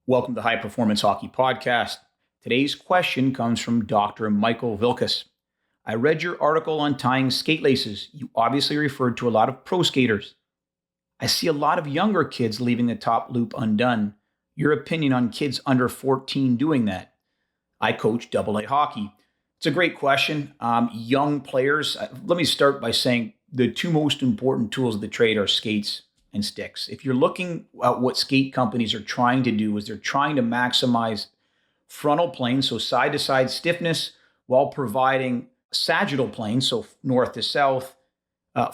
Welcome to the High Performance Hockey Podcast. Today's question comes from Dr. Michael Vilkas. I read your article on tying skate laces. You obviously referred to a lot of pro skaters. I see a lot of younger kids leaving the top loop undone. Your opinion on kids under 14 doing that? I coach AA hockey. It's a great question. Young players, let me start by saying the two most important tools of the trade are skates and sticks. If you're looking at what skate companies are trying to do, is they're trying to maximize frontal plane, so side to side stiffness, while providing sagittal plane, so north to south,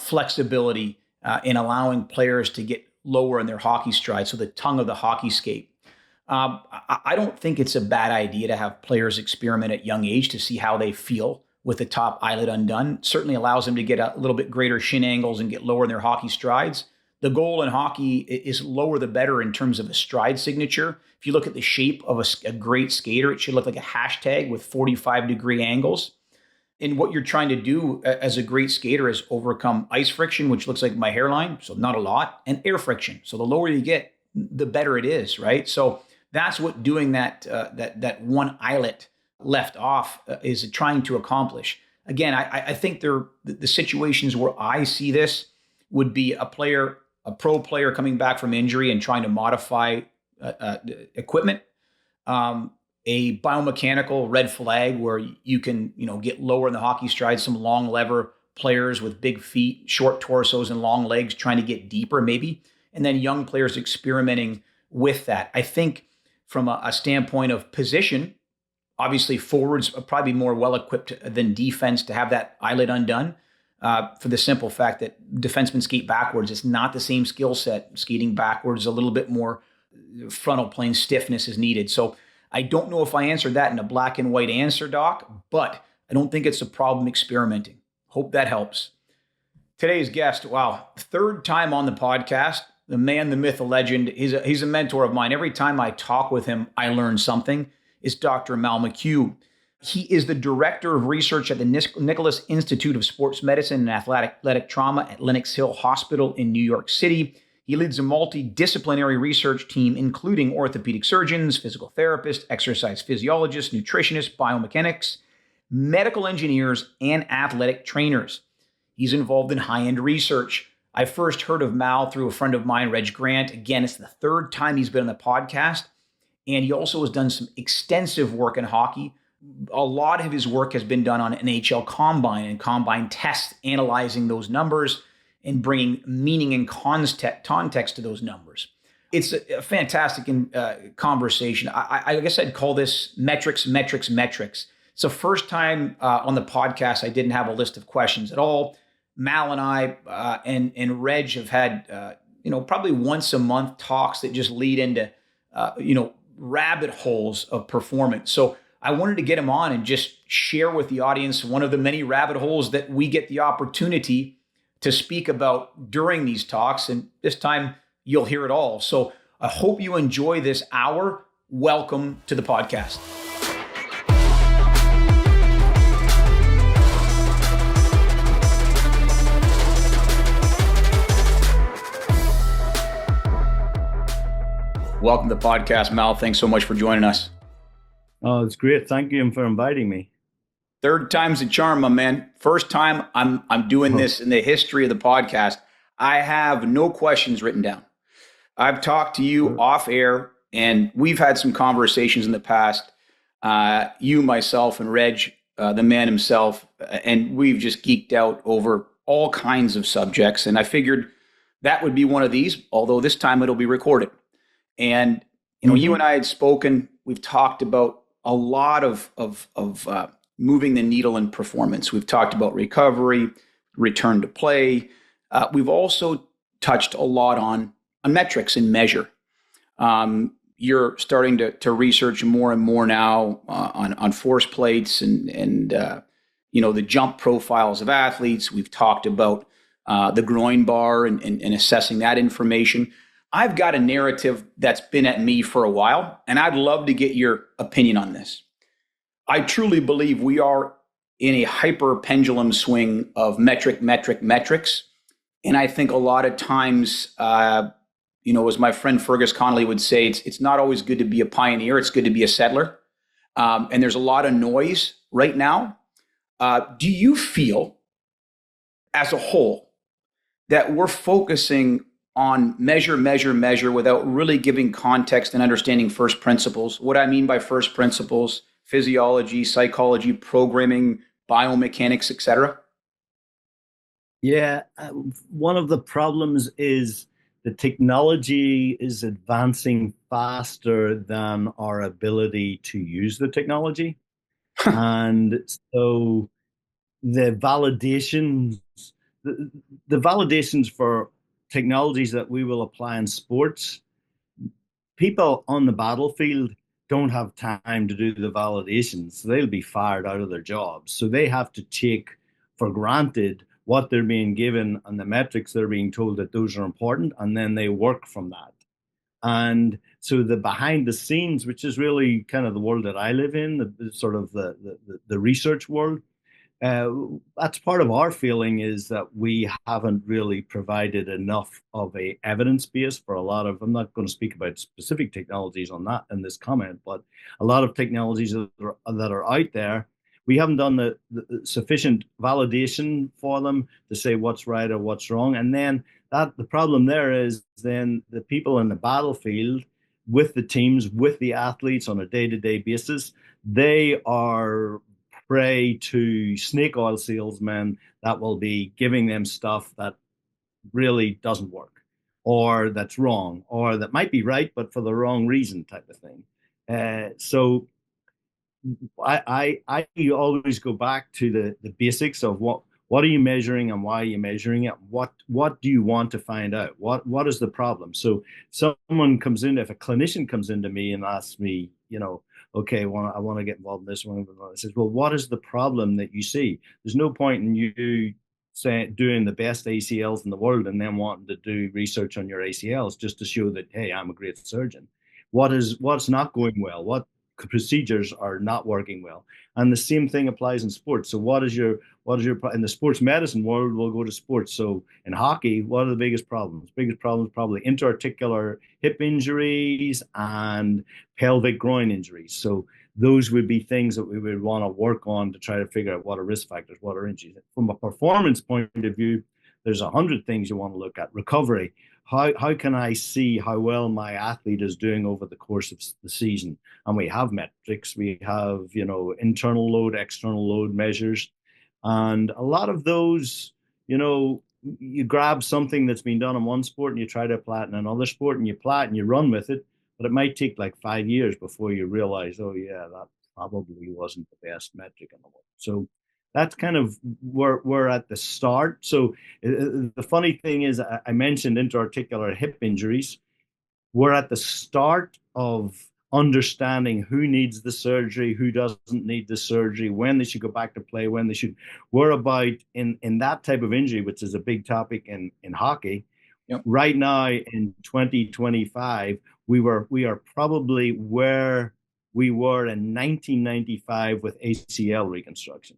flexibility in allowing players to get lower in their hockey stride, so the tongue of the hockey skate. I don't think it's a bad idea to have players experiment at young age to see how they feel with the top eyelet undone. It certainly allows them to get a little bit greater shin angles and get lower in their hockey strides. The goal in hockey is lower the better in terms of a stride signature. If you look at the shape of a great skater, it should look like a hashtag with 45-degree angles. And what you're trying to do as a great skater is overcome ice friction, which looks like my hairline, so not a lot, and air friction. So the lower you get, the better it is, right? So that's what doing that one eyelet left off is trying to accomplish. Again, I think the situations where I see this would be a pro player coming back from injury and trying to modify equipment, a biomechanical red flag where you can get lower in the hockey stride, some long lever players with big feet, short torsos, and long legs trying to get deeper maybe, and then young players experimenting with that. I think from a standpoint of position, obviously forwards are probably more well-equipped than defense to have that eyelet undone. For the simple fact that defensemen skate backwards. It's not the same skill set. Skating backwards, a little bit more frontal plane stiffness is needed. So I don't know if I answered that in a black and white answer, Doc, but I don't think it's a problem experimenting. Hope that helps. Today's guest, wow, third time on the podcast, the man, the myth, the legend. He's a mentor of mine. Every time I talk with him, I learn something. It's Dr. McHugh. He is the director of research at the Nicholas Institute of Sports Medicine and Athletic Trauma at Lenox Hill Hospital in New York City. He leads a multidisciplinary research team, including orthopedic surgeons, physical therapists, exercise physiologists, nutritionists, biomechanics, medical engineers, and athletic trainers. He's involved in high-end research. I first heard of Mal through a friend of mine, Reg Grant. Again, it's the third time he's been on the podcast. And he also has done some extensive work in hockey. A lot of his work has been done on NHL Combine and Combine tests, analyzing those numbers and bringing meaning and context to those numbers. It's a fantastic conversation. I guess I'd call this metrics. It's the first time on the podcast I didn't have a list of questions at all. Mal and I and Reg have had probably once a month talks that just lead into rabbit holes of performance. So I wanted to get him on and just share with the audience one of the many rabbit holes that we get the opportunity to speak about during these talks. And this time you'll hear it all. So I hope you enjoy this hour. Welcome to the podcast. Welcome to the podcast, Mal. Thanks so much for joining us. Oh, it's great. Thank you for inviting me. Third time's a charm, my man. First time I'm doing this in the history of the podcast. I have no questions written down. I've talked to you off air, and we've had some conversations in the past. You, myself, and Reg, the man himself, and we've just geeked out over all kinds of subjects. And I figured that would be one of these, although this time it'll be recorded. And you and I had spoken. We've talked about a lot of moving the needle in performance. We've talked about recovery, return to play. We've also touched a lot on metrics and measure. You're starting to research more and more now on force plates and the jump profiles of athletes. We've talked about the groin bar and assessing that information. I've got a narrative that's been at me for a while, and I'd love to get your opinion on this. I truly believe we are in a hyper pendulum swing of metrics. And I think a lot of times as my friend Fergus Connolly would say, it's not always good to be a pioneer. It's good to be a settler. And there's a lot of noise right now. Do you feel, as a whole, that we're focusing on measure without really giving context and understanding first principles? What I mean by first principles: physiology, psychology, programming, biomechanics, etc. Yeah, one of the problems is the technology is advancing faster than our ability to use the technology. And so the validations, the, the validations for technologies that we will apply in sports, people on the battlefield don't have time to do the validations. They'll be fired out of their jobs. So they have to take for granted what they're being given and the metrics they're being told that those are important, and then they work from that. And so the behind the scenes, which is really kind of the world that I live in, the sort of the research world, uh, that's part of our feeling, is that we haven't really provided enough of a evidence base for a lot of, I'm not going to speak about specific technologies on that in this comment, but a lot of technologies that are out there, we haven't done the sufficient validation for them to say what's right or what's wrong. And then the problem there is then the people in the battlefield with the teams, with the athletes on a day-to-day basis, they are prey to snake oil salesmen that will be giving them stuff that really doesn't work, or that's wrong, or that might be right but for the wrong reason, type of thing. So I always go back to the basics of what are you measuring and why are you measuring it? What do you want to find out? What is the problem? So someone comes in, if a clinician comes into me and asks me, okay, I want to get involved in this one, I says, well, what is the problem that you see? There's no point in you doing the best ACLs in the world and then wanting to do research on your ACLs just to show that, hey, I'm a great surgeon. What's not going well? What procedures are not working well? And the same thing applies in sports. So what is your in the sports medicine world? We'll go to sports. So in hockey, what are the biggest problems? Biggest problems probably interarticular hip injuries and pelvic groin injuries. So those would be things that we would want to work on to try to figure out what are risk factors, what are injuries. From a performance point of view, there's 100 things you want to look at. Recovery. How can I see how well my athlete is doing over the course of the season? And we have metrics. We have, internal load, external load measures. And a lot of those, you grab something that's been done in one sport and you try to apply it in another sport, and you apply it and you run with it, but it might take like 5 years before you realize, oh yeah, that probably wasn't the best metric in the world. So that's kind of where we're at the start. So the funny thing is, I mentioned interarticular hip injuries. We're at the start of understanding who needs the surgery, who doesn't need the surgery, when they should go back to play, when they should. We're about in that type of injury, which is a big topic in hockey. Yep. Right now in 2025, we are probably where we were in 1995 with ACL reconstruction.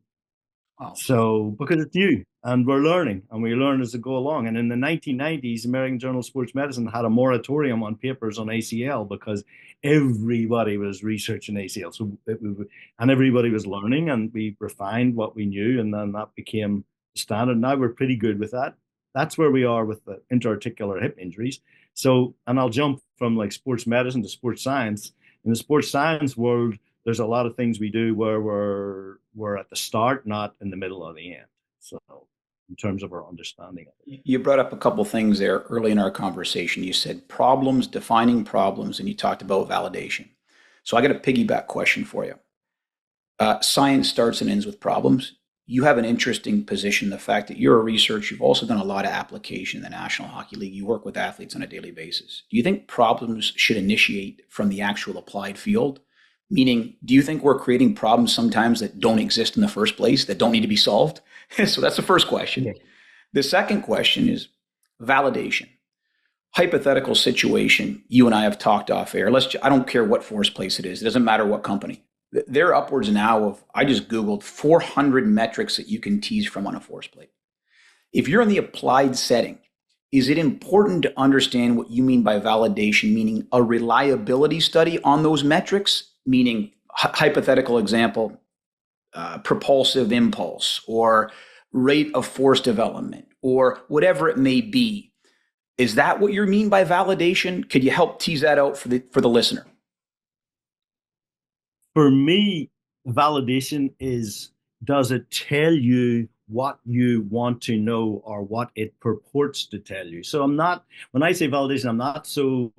Wow. So, because it's new and we're learning and we learn as we go along. And in the 1990s, American Journal of Sports Medicine had a moratorium on papers on ACL because everybody was researching ACL. So, and everybody was learning, and we refined what we knew, and then that became the standard. Now we're pretty good with that. That's where we are with the interarticular hip injuries. So, and I'll jump from like sports medicine to sports science. In the sports science world, there's a lot of things we do where we're at the start, not in the middle or the end. So in terms of our understanding of it. You brought up a couple things there early in our conversation. You said problems, defining problems, and you talked about validation. So I got a piggyback question for you. Science starts and ends with problems. You have an interesting position, the fact that you're a researcher. You've also done a lot of application in the National Hockey League. You work with athletes on a daily basis. Do you think problems should initiate from the actual applied field? Meaning, do you think we're creating problems sometimes that don't exist in the first place, that don't need to be solved? So that's the first question. Yeah. The second question is validation. Hypothetical situation, you and I have talked off air. I don't care what force place it is. It doesn't matter what company. There are upwards now of, I just Googled 400 metrics that you can tease from on a force plate. If you're in the applied setting, is it important to understand what you mean by validation, meaning a reliability study on those metrics, meaning hypothetical example, propulsive impulse or rate of force development or whatever it may be? Is that what you mean by validation? Could you help tease that out for the listener? For me, validation is, does it tell you what you want to know or what it purports to tell you? So I'm not, when I say validation, I'm not so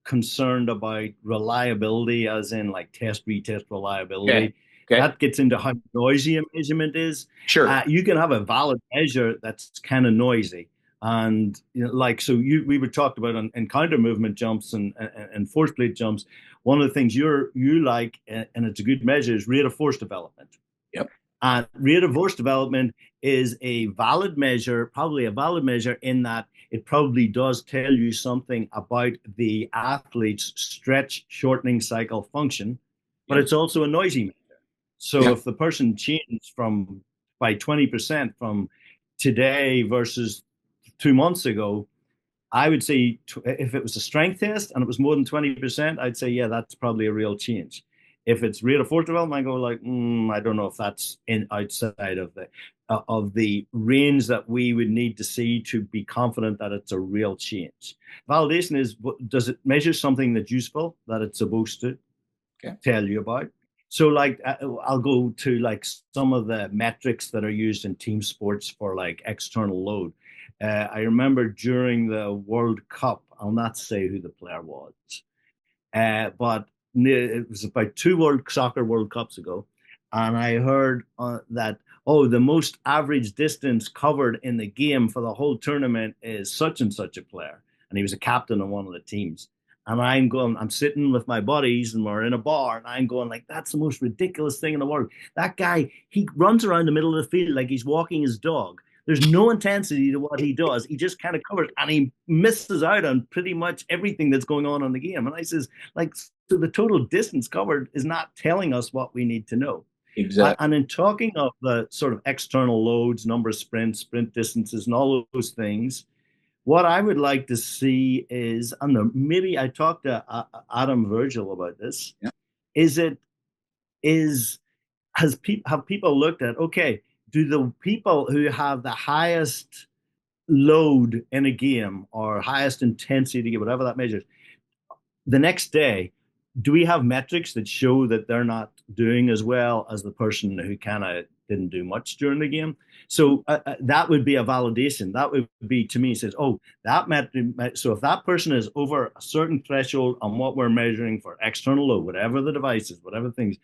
concerned about reliability as in like test retest reliability. Okay. Okay. That gets into how noisy a measurement is. Sure. You can have a valid measure that's kind of noisy. And like, so we were talked about on counter movement jumps and force plate jumps. One of the things you like, and it's a good measure, is rate of force development. Yep. And rate of force development is a valid measure, probably a valid measure in that it probably does tell you something about the athlete's stretch shortening cycle function, but Yep. it's also a noisy measure. So Yep. if the person changed from by 20% from today versus 2 months ago, I would say if it was a strength test and it was more than 20%, I'd say, yeah, that's probably a real change. If it's rate of force development, I go like, I don't know if that's outside of the range that we would need to see to be confident that it's a real change. Validation is, does it measure something that's useful that it's supposed to tell you about? So like, I'll go to like some of the metrics that are used in team sports for like external load. I remember during the World Cup, I'll not say who the player was, but it was about two soccer World Cups ago, and I heard that, oh, the most average distance covered in the game for the whole tournament is such and such a player, and he was a captain of one of the teams. And I'm sitting with my buddies and we're in a bar and I'm going like, that's the most ridiculous thing in the world. That guy, he runs around the middle of the field like he's walking his dog. There's no intensity to what he does. He just kind of covers and he misses out on pretty much everything that's going on in the game. And I says, like, so the total distance covered is not telling us what we need to know. Exactly. And in talking of the sort of external loads, number of sprints, sprint distances, and all those things, what I would like to see is, and maybe I talked to Adam Virgil about this. Yeah. Have people looked at, okay, do the people who have the highest load in a game or highest intensity, whatever that measures, the next day, do we have metrics that show that they're not doing as well as the person who kind of didn't do much during the game? So that would be a validation. That would be, to me, says, oh, that metric. So if that person is over a certain threshold on what we're measuring for external load, whatever the device is, whatever things,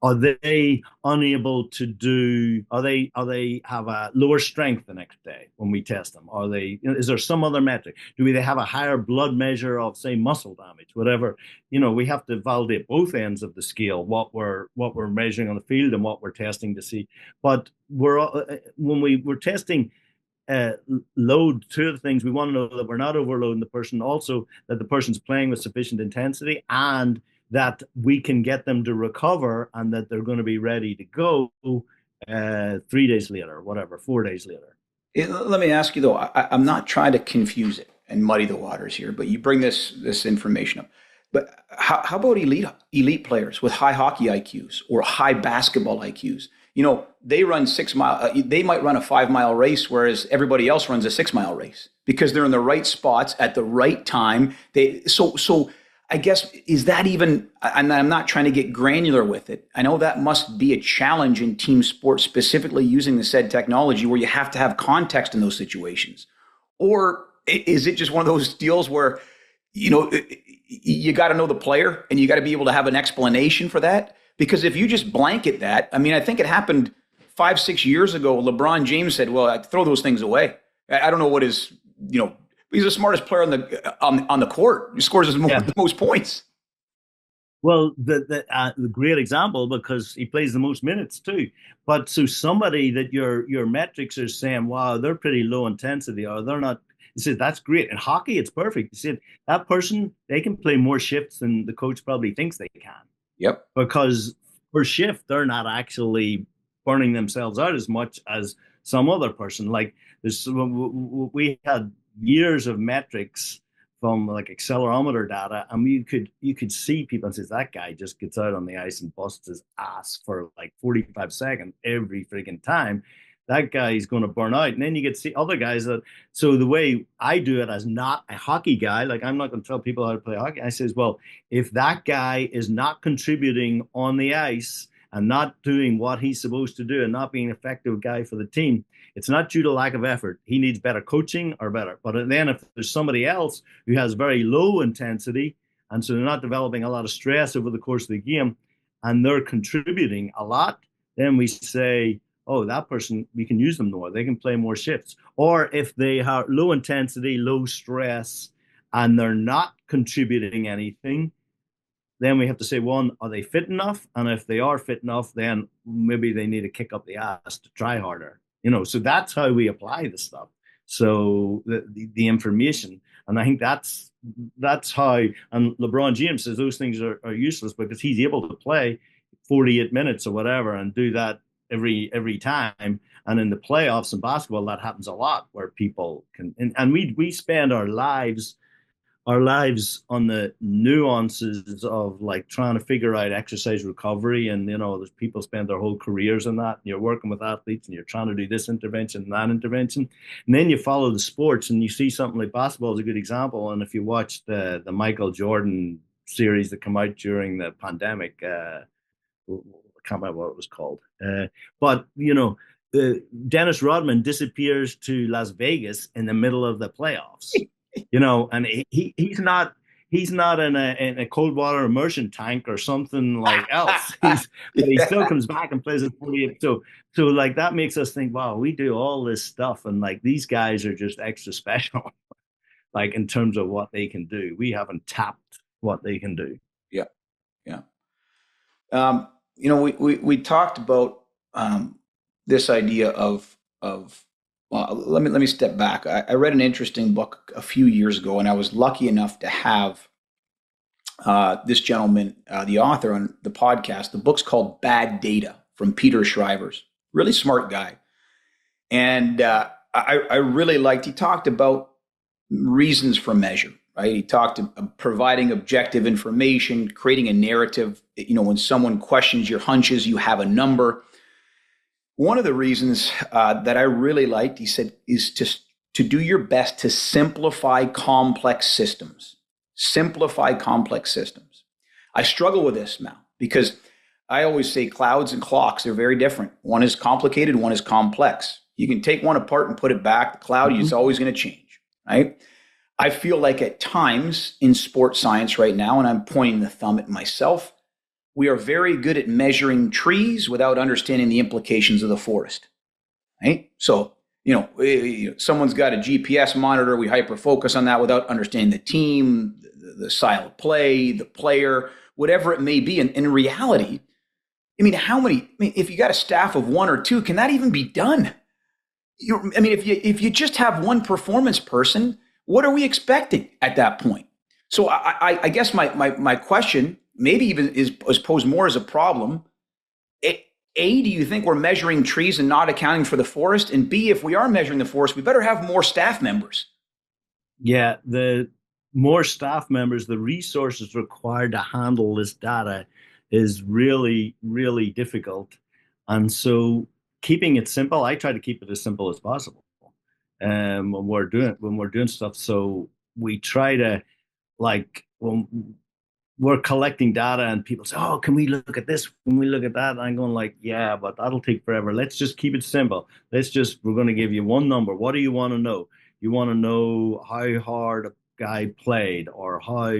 are they unable to do? Are they have a lower strength the next day when we test them? Are they? Is there some other metric? Do they have a higher blood measure of, say, muscle damage? Whatever. We have to validate both ends of the scale, what we're measuring on the field and what we're testing to see. But when we're testing load, two of the things we want to know that we're not overloading the person, also that the person's playing with sufficient intensity, and that we can get them to recover and that they're going to be ready to go 3 days later, whatever, 4 days later. Let me ask you though, I'm not trying to confuse it and muddy the waters here, but you bring this information up. But how about elite players with high hockey IQs or high basketball IQs? They run 6 mile. They might run a 5 mile race, whereas everybody else runs a 6 mile race because they're in the right spots at the right time. So I guess, is that even, and I'm not trying to get granular with it. I know that must be a challenge in team sports, specifically using the said technology where you have to have context in those situations. Or is it just one of those deals where, you got to know the player and you got to be able to have an explanation for that? Because if you just blanket that, I think it happened 5-6 years ago. LeBron James said, well, I throw those things away. I don't know what his, he's the smartest player on the court. He scores the most points. Well, the great example, because he plays the most minutes too. But so somebody that your metrics are saying, wow, they're pretty low intensity, or they're not. He said, that's great. In hockey, it's perfect. He said, that person, they can play more shifts than the coach probably thinks they can. Yep. Because per shift, they're not actually burning themselves out as much as some other person. Like we had years of metrics from like accelerometer data, and you could see people and says that guy just gets out on the ice and busts his ass for like 45 seconds every freaking time. That guy is going to burn out. And then you get to see other guys that. So the way I do it as not a hockey guy, like I'm not going to tell people how to play hockey. I says, well, if that guy is not contributing on the ice and not doing what he's supposed to do and not being an effective guy for the team, it's not due to lack of effort. He needs better coaching or better. But then if there's somebody else who has very low intensity, and so they're not developing a lot of stress over the course of the game, and they're contributing a lot, then we say, oh, that person, we can use them more. They can play more shifts. Or if they have low intensity, low stress, and they're not contributing anything, then we have to say, one, are they fit enough? And if they are fit enough, then maybe they need to kick up the ass to try harder. So that's how we apply the stuff. So the information, and I think that's how. And LeBron James says those things are useless because he's able to play 48 minutes or whatever and do that every time. And in the playoffs in basketball, that happens a lot where people can, and we spend our lives on the nuances of like trying to figure out exercise recovery. And, there's people spend their whole careers in that. And you're working with athletes and you're trying to do this intervention and that intervention. And then you follow the sports and you see something like basketball is a good example. And if you watch the Michael Jordan series that came out during the pandemic, I can't remember what it was called. But Dennis Rodman disappears to Las Vegas in the middle of the playoffs. And he's not in a cold water immersion tank or something like else. But he still comes back and plays at 48. So like that makes us think, wow, we do all this stuff, and like these guys are just extra special, like in terms of what they can do. We haven't tapped what they can do. Yeah, yeah. We talked about this idea of well, let me step back. I read an interesting book a few years ago, and I was lucky enough to have this gentleman, the author, on the podcast. The book's called Bad Data from Peter Shrivers. Really smart guy. And I really liked, he talked about reasons for measure, right? He talked about providing objective information, creating a narrative. When someone questions your hunches, you have a number. One of the reasons that I really liked, he said, is to do your best to simplify complex systems. Simplify complex systems. I struggle with this now because I always say clouds and clocks are very different. One is complicated, one is complex. You can take one apart and put it back. The cloud is always going to change, right? I feel like at times in sports science right now, and I'm pointing the thumb at myself, we are very good at measuring trees without understanding the implications of the forest, right? So, someone's got a GPS monitor. We hyper focus on that without understanding the team, the style of play, the player, whatever it may be. And in reality, if you got a staff of one or two, can that even be done? If you just have one performance person, what are we expecting at that point? So I guess my question maybe even is posed more as a problem. A, do you think we're measuring trees and not accounting for the forest? And B, if we are measuring the forest, we better have more staff members. Yeah, the more staff members, the resources required to handle this data is really, really difficult. And so keeping it simple, I try to keep it as simple as possible when we're doing stuff. So we try to, like, when we're collecting data and people say, oh, can we look at this? Can we look at that? And I'm going like, yeah, but that'll take forever. Let's just keep it simple. We're going to give you one number. What do you want to know? You want to know how hard a guy played or how,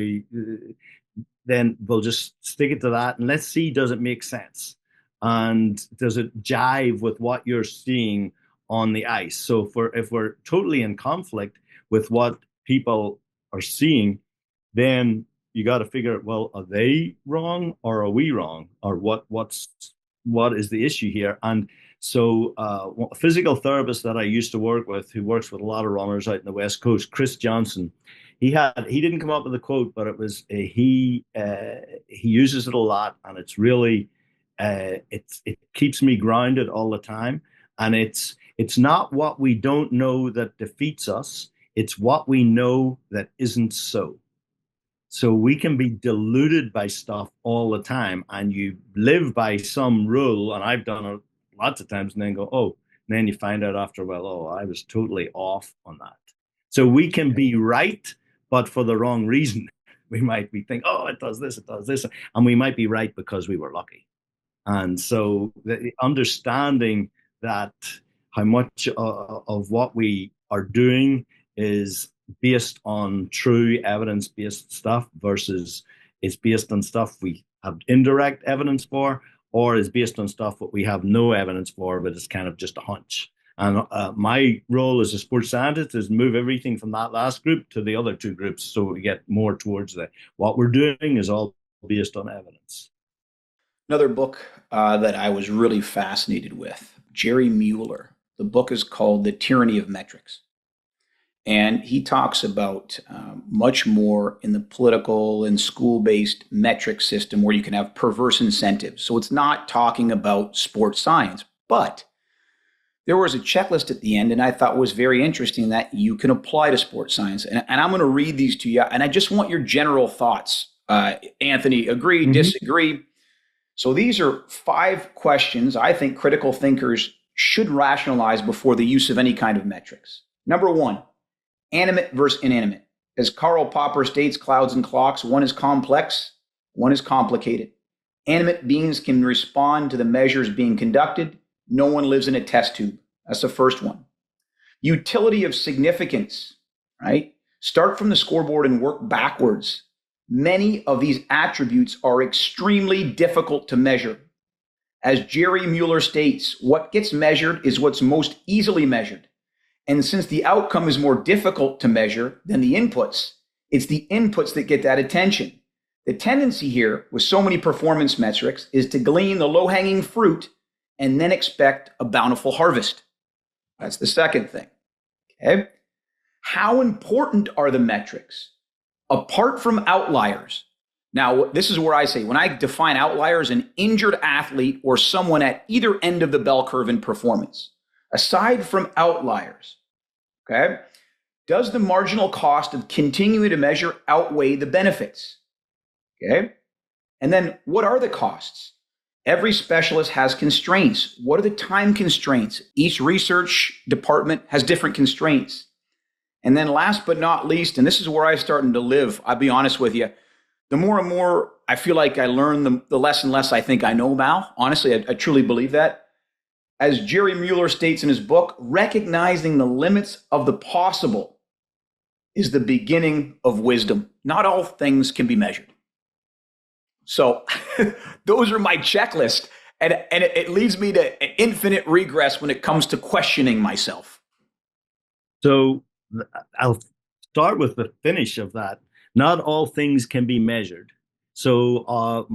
then we'll just stick it to that. And let's see, does it make sense? And does it jive with what you're seeing on the ice? So if we're totally in conflict with what people are seeing, then you got to figure out, well, are they wrong or are we wrong? Or what is the issue here? And so a physical therapist that I used to work with, who works with a lot of runners out in the West Coast, Chris Johnson, he didn't come up with a quote, but it was he uses it a lot, and it's really it keeps me grounded all the time. And it's not what we don't know that defeats us. It's what we know that isn't so. So we can be deluded by stuff all the time, and you live by some rule, and I've done it lots of times, and then go, oh, and then you find out after a while, oh, I was totally off on that. So we can be right, but for the wrong reason. We might be thinking, oh, it does this, and we might be right because we were lucky. And so the understanding that how much of what we are doing is based on true evidence-based stuff versus it's based on stuff we have indirect evidence for, or is based on stuff that we have no evidence for, but it's kind of just a hunch. And my role as a sports scientist is move everything from that last group to the other two groups, so we get more towards the what we're doing is all based on evidence. Another book that I was really fascinated with, Jerry Mueller. The book is called The Tyranny of Metrics. And he talks about much more in the political and school-based metric system where you can have perverse incentives. So it's not talking about sports science, but there was a checklist at the end, and I thought was very interesting that you can apply to sports science. And I'm going to read these to you, and I just want your general thoughts. Anthony, agree, disagree? So these are 5 questions I think critical thinkers should rationalize before the use of any kind of metrics. Number 1, animate versus inanimate. As Karl Popper states, clouds and clocks, one is complex, one is complicated. Animate beings can respond to the measures being conducted. No one lives in a test tube. That's the first one. Utility of significance, right? Start from the scoreboard and work backwards. Many of these attributes are extremely difficult to measure. As Jerry Mueller states, what gets measured is what's most easily measured. And since the outcome is more difficult to measure than the inputs, it's the inputs that get that attention. The tendency here with so many performance metrics is to glean the low-hanging fruit and then expect a bountiful harvest. That's the second thing. Okay. How important are the metrics? Apart from outliers. Now, this is where I say, when I define outliers, an injured athlete or someone at either end of the bell curve in performance. Aside from outliers, okay, does the marginal cost of continuing to measure outweigh the benefits? Okay. And then what are the costs? Every specialist has constraints. What are the time constraints? Each research department has different constraints. And then last but not least, and this is where I'm starting to live, I'll be honest with you, the more and more I feel like I learn, the less and less I think I know now. Honestly, I truly believe that. As Jerry Mueller states in his book, recognizing the limits of the possible is the beginning of wisdom. Not all things can be measured. So those are my checklist. And it leads me to infinite regress when it comes to questioning myself. So I'll start with the finish of that. Not all things can be measured. So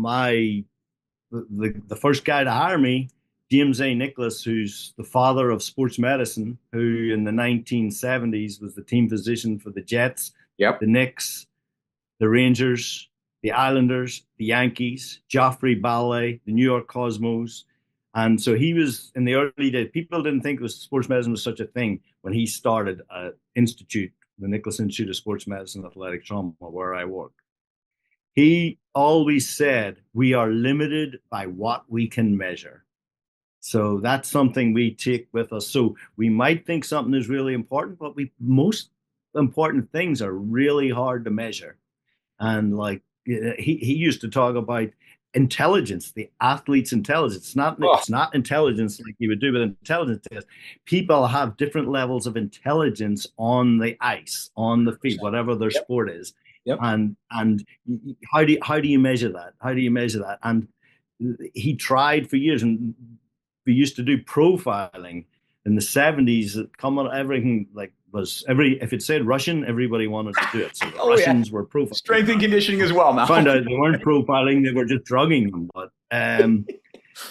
the first guy to hire me, James A. Nicholas, who's the father of sports medicine, who in the 1970s was the team physician for the Jets, the Knicks, the Rangers, the Islanders, the Yankees, Joffrey Ballet, the New York Cosmos. And so he was in the early days. People didn't think sports medicine was such a thing when he started an institute, the Nicholas Institute of Sports Medicine Athletic Trauma, where I work. He always said, we are limited by what we can measure. So that's something we take with us. So we might think something is really important, but most important things are really hard to measure. And like he used to talk about intelligence, the athlete's intelligence. It's not intelligence like you would do with an intelligence test. People have different levels of intelligence on the ice, on the field, whatever their sport is. And how do you measure that? How do you measure that? And he tried for years, and we used to do profiling in the 70s. Everything if it said Russian, everybody wanted to do it. So the Russians were profiling. Strength and conditioning as well now. Found out they weren't profiling, they were just drugging them. But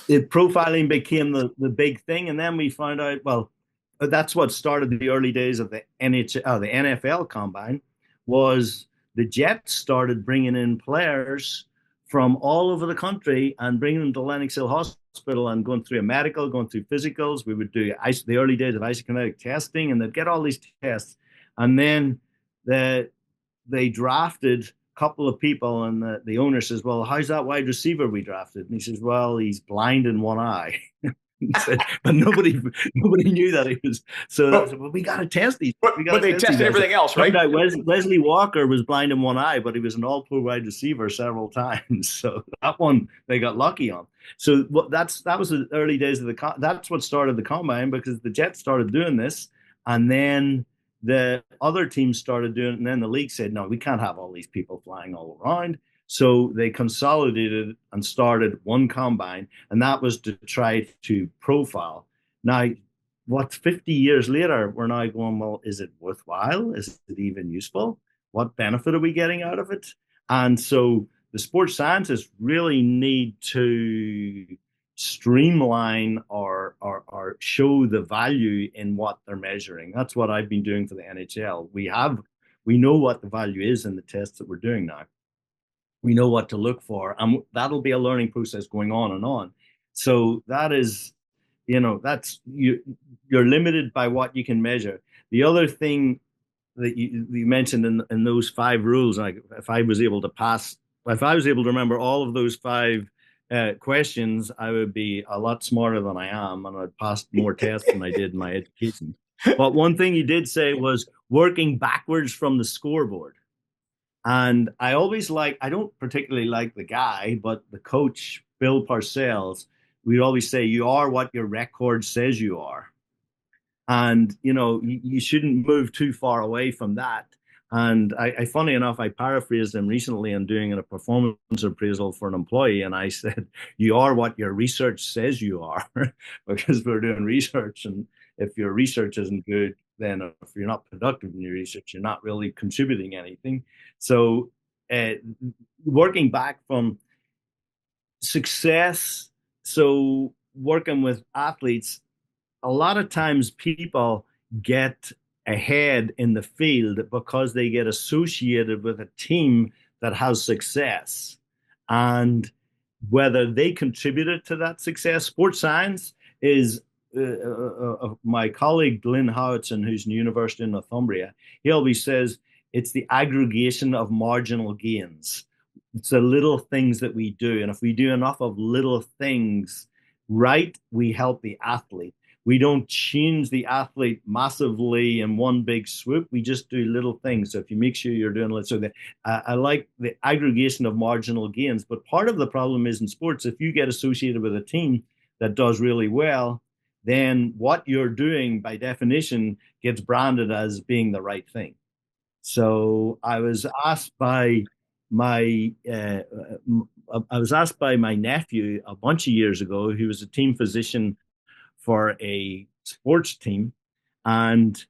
profiling became the big thing. And then we found out, well, that's what started the early days of the NFL combine, was the Jets started bringing in players from all over the country and bringing them to Lenox Hill Hospital and going through a medical, going through physicals. We would do the early days of isokinetic testing, and they'd get all these tests. And then they drafted a couple of people, and the owner says, "Well, how's that wide receiver we drafted?" And he says, "Well, he's blind in one eye." He said, but nobody knew that he was. So But, well, we got to test these. We got but to they test these tested guys. everything else, Turned right? out Wesley Walker was blind in one eye, but he was an all-pro wide receiver several times. So that one they got lucky on. So that was the early days of that's what started the combine, because the Jets started doing this, and then the other teams started doing it, and then the league said, no, we can't have all these people flying all around. So they consolidated and started one combine, and that was to try to profile. Now, what 50 years later, we're now going, well, is it worthwhile? Is it even useful? What benefit are we getting out of it? And so the sports scientists really need to streamline or show the value in what they're measuring. That's what I've been doing for the NHL. We know what the value is in the tests that we're doing now. We know what to look for, and that'll be a learning process going on and on. So that is, that's you're limited by what you can measure. The other thing that you mentioned in those 5 rules, like if I was able to remember all of those 5 questions, I would be a lot smarter than I am, and I'd passed more tests than I did in my education. But one thing you did say was working backwards from the scoreboard. And I don't particularly like the guy, but the coach, Bill Parcells, we'd always say, you are what your record says you are. And, you shouldn't move too far away from that. And funny enough, I paraphrased him recently in doing a performance appraisal for an employee. And I said, you are what your research says you are, because we're doing research. And if your research isn't good, then if you're not productive in your research, you're not really contributing anything. So working back from success, so working with athletes, a lot of times people get ahead in the field because they get associated with a team that has success. And whether they contributed to that success, sports science is my colleague Glyn Howitson, who's in the University of Northumbria, he always says it's the aggregation of marginal gains. It's the little things that we do. And if we do enough of little things right, we help the athlete. We don't change the athlete massively in one big swoop. We just do little things. So if you make sure you're doing it, so I like the aggregation of marginal gains. But part of the problem is in sports, if you get associated with a team that does really well, then what you're doing by definition gets branded as being the right thing. So I was asked by my nephew a bunch of years ago, who was a team physician for a sports team, and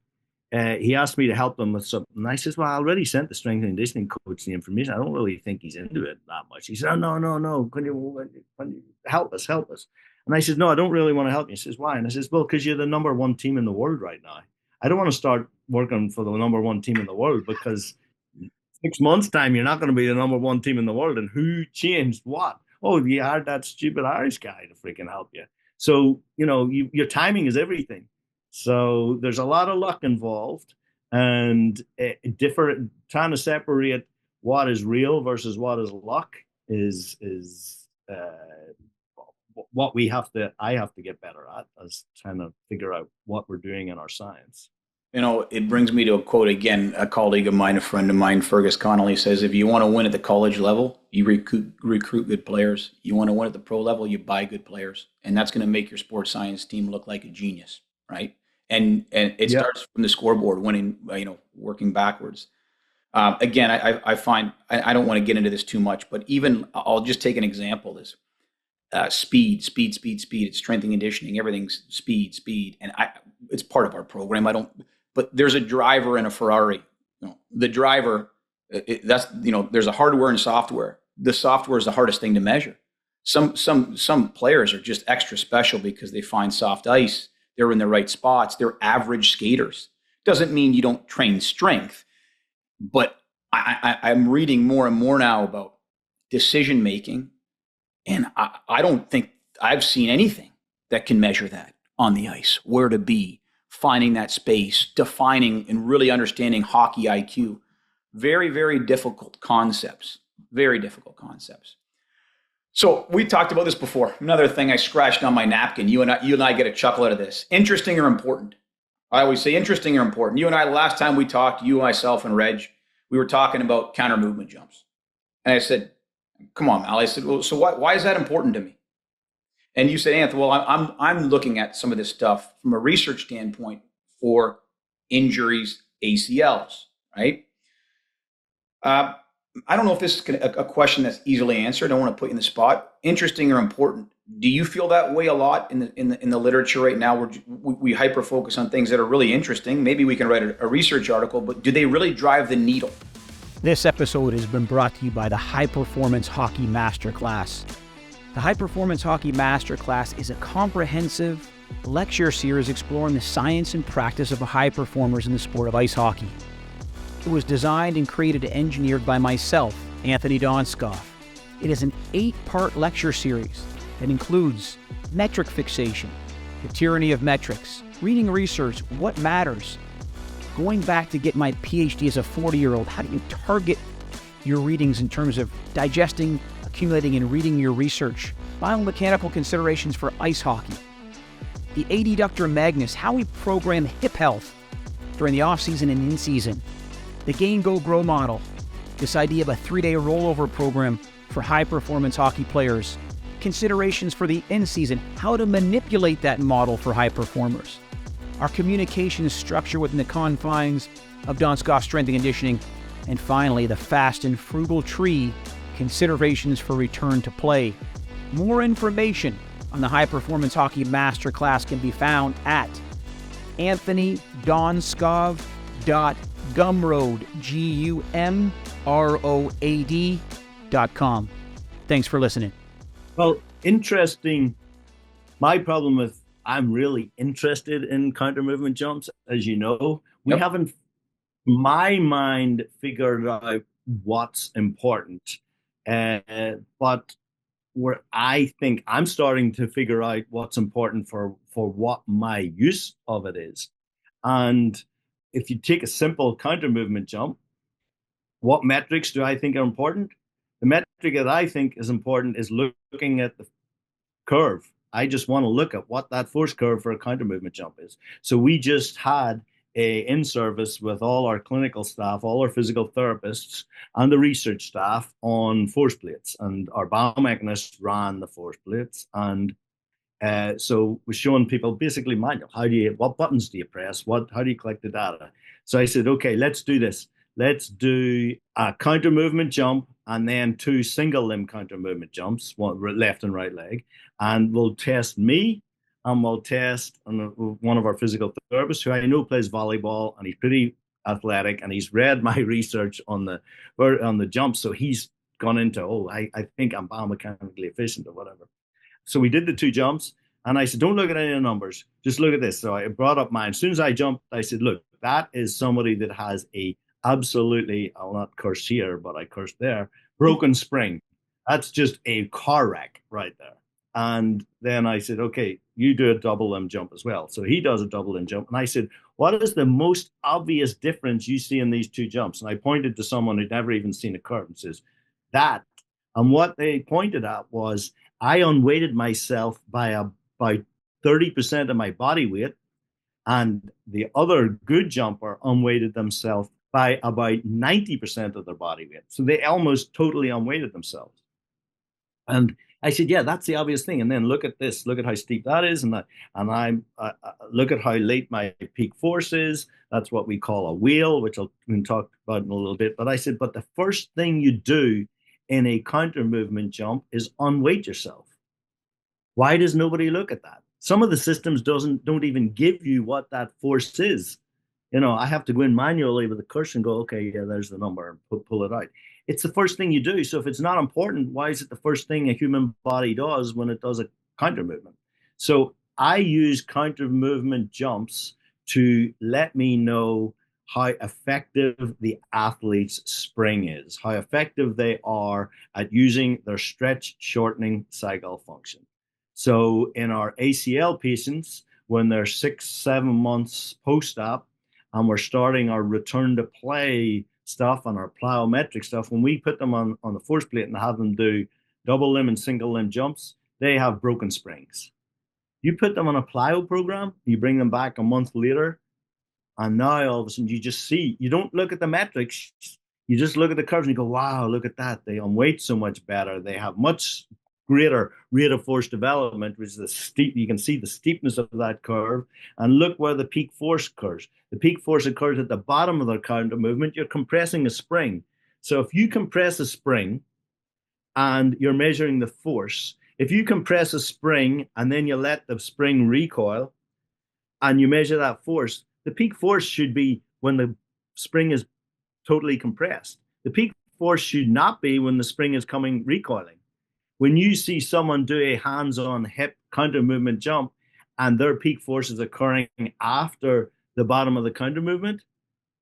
he asked me to help them with something. And I says, well, I already sent the strength and conditioning coach the information. I don't really think he's into it that much. He said, oh, no. Can you help us? And I said, no, I don't really want to help you. He says, why? And I says, well, because you're the number 1 team in the world right now. I don't want to start working for the number 1 team in the world, because 6 months time, you're not going to be the number 1 team in the world. And who changed what? Oh, you hired that stupid Irish guy to freaking help you. So, your timing is everything. So there's a lot of luck involved, and trying to separate what is real versus what is luck is what I have to get better at, as trying to figure out what we're doing in our science. It brings me to a quote again. A colleague of mine, a friend of mine, Fergus Connolly, says, if you want to win at the college level, you recruit good players. You want to win at the pro level, you buy good players. And that's going to make your sports science team look like a genius, right? And it starts from the scoreboard, winning, working backwards. Again, I find, I don't want to get into this too much, but even I'll just take an example. This speed. It's strength and conditioning. Everything's speed. And it's part of our program. But there's a driver in a Ferrari. The driver, there's a hardware and software. The software is the hardest thing to measure. Some players are just extra special because they find soft ice. They're in the right spots. They're average skaters. Doesn't mean you don't train strength, but I'm reading more and more now about decision making, and I don't think I've seen anything that can measure that on the ice. Where to be, finding that space, defining and really understanding hockey IQ. Very, very difficult concepts. Very difficult concepts. So we talked about this before. Another thing I scratched on my napkin. You and I get a chuckle out of this. Interesting or important? I always say interesting or important. You and I, last time we talked, you, myself, and Reg, we were talking about counter movement jumps. And I said, come on, Mal. I said, well, so why is that important to me? And you said, Anthony, well, I'm looking at some of this stuff from a research standpoint for injuries, ACLs, right? I don't know if this is a question that's easily answered. I don't want to put you in the spot. Interesting or important? Do you feel that way a lot in the literature right now, where we hyper focus on things that are really interesting? Maybe we can write a research article, but do they really drive the needle? This episode has been brought to you by the High Performance Hockey Masterclass. The High Performance Hockey Masterclass is a comprehensive lecture series exploring the science and practice of high performers in the sport of ice hockey. It was designed and created and engineered by myself, Anthony Donskoff. It is an 8-part lecture series that includes metric fixation, the tyranny of metrics, reading research, what matters, going back to get my PhD as a 40-year-old, how do you target your readings in terms of digesting, accumulating, and reading your research, biomechanical considerations for ice hockey, the adductor magnus, how we program hip health during the off-season and in-season, the Gain, Go, Grow model, this idea of a 3-day rollover program for high-performance hockey players, considerations for the in-season, how to manipulate that model for high performers, our communication structure within the confines of Donskoff strength and conditioning, and finally, the fast and frugal tree, considerations for return to play. More information on the High Performance Hockey Masterclass can be found at anthonydonskov.gumroad, GUMROAD.com. Thanks for listening. Well, interesting. My problem with I'm really interested in counter movement jumps, as you know. We haven't, in my mind, figured out what's important. But where I think I'm starting to figure out what's important for what my use of it is. And if you take a simple counter movement jump, what metrics do I think are important? The metric that I think is important is looking at the curve. I just want to look at what that force curve for a counter movement jump is. So we just had a in-service with all our clinical staff, all our physical therapists, and the research staff on force plates. And our biomechanist ran the force plates. And so we're showing people basically manual. What buttons do you press? How do you collect the data? So I said, okay, let's do this. Let's do a counter movement jump and then 2 single limb counter movement jumps, one left and right leg. And we'll test me and we'll test one of our physical therapists who I know plays volleyball, and he's pretty athletic, and he's read my research on the jump. So he's gone into, I think I'm biomechanically efficient or whatever. So we did the 2 jumps, and I said, don't look at any of the numbers. Just look at this. So I brought up mine. As soon as I jumped, I said, look, that is somebody that has a absolutely, I'll not curse here, but I cursed there, broken spring. That's just a car wreck right there. And then I said, okay, you do a double limb jump as well. So he does a double limb jump. And I said, what is the most obvious difference you see in these 2 jumps? And I pointed to someone who'd never even seen a curve and says, that. And what they pointed at was I unweighted myself by about 30% of my body weight, and the other good jumper unweighted themselves by about 90% of their body weight. So they almost totally unweighted themselves. And I said, yeah, that's the obvious thing. And then look at this. Look at how steep that is. And I look at how late my peak force is. That's what we call a wheel, which we can talk about in a little bit. But I said, but the first thing you do in a counter movement jump is unweight yourself. Why does nobody look at that? Some of the systems don't even give you what that force is. I have to go in manually with a cursor and go, okay, yeah, there's the number, and pull it out. It's the first thing you do. So if it's not important, why is it the first thing a human body does when it does a counter movement? So I use counter movement jumps to let me know how effective the athlete's spring is, how effective they are at using their stretch shortening cycle function. So in our ACL patients, when they're 6, 7 months post-op, and we're starting our return to play stuff and our plyometric stuff, when we put them on the force plate and have them do double limb and single limb jumps, they have broken springs. You put them on a plyo program, you bring them back a month later, and now all of a sudden you just see, you don't look at the metrics, you just look at the curves and you go, wow, look at that. They unweight so much better. They have much greater rate of force development, which is the steep. You can see the steepness of that curve, and look where the peak force occurs. The peak force occurs at the bottom of the counter movement. You're compressing a spring. So if you compress a spring and you're measuring the force, if you compress a spring and then you let the spring recoil and you measure that force, the peak force should be when the spring is totally compressed. The peak force should not be when the spring is coming recoiling. When you see someone do a hands-on hip counter movement jump and their peak force is occurring after the bottom of the counter movement,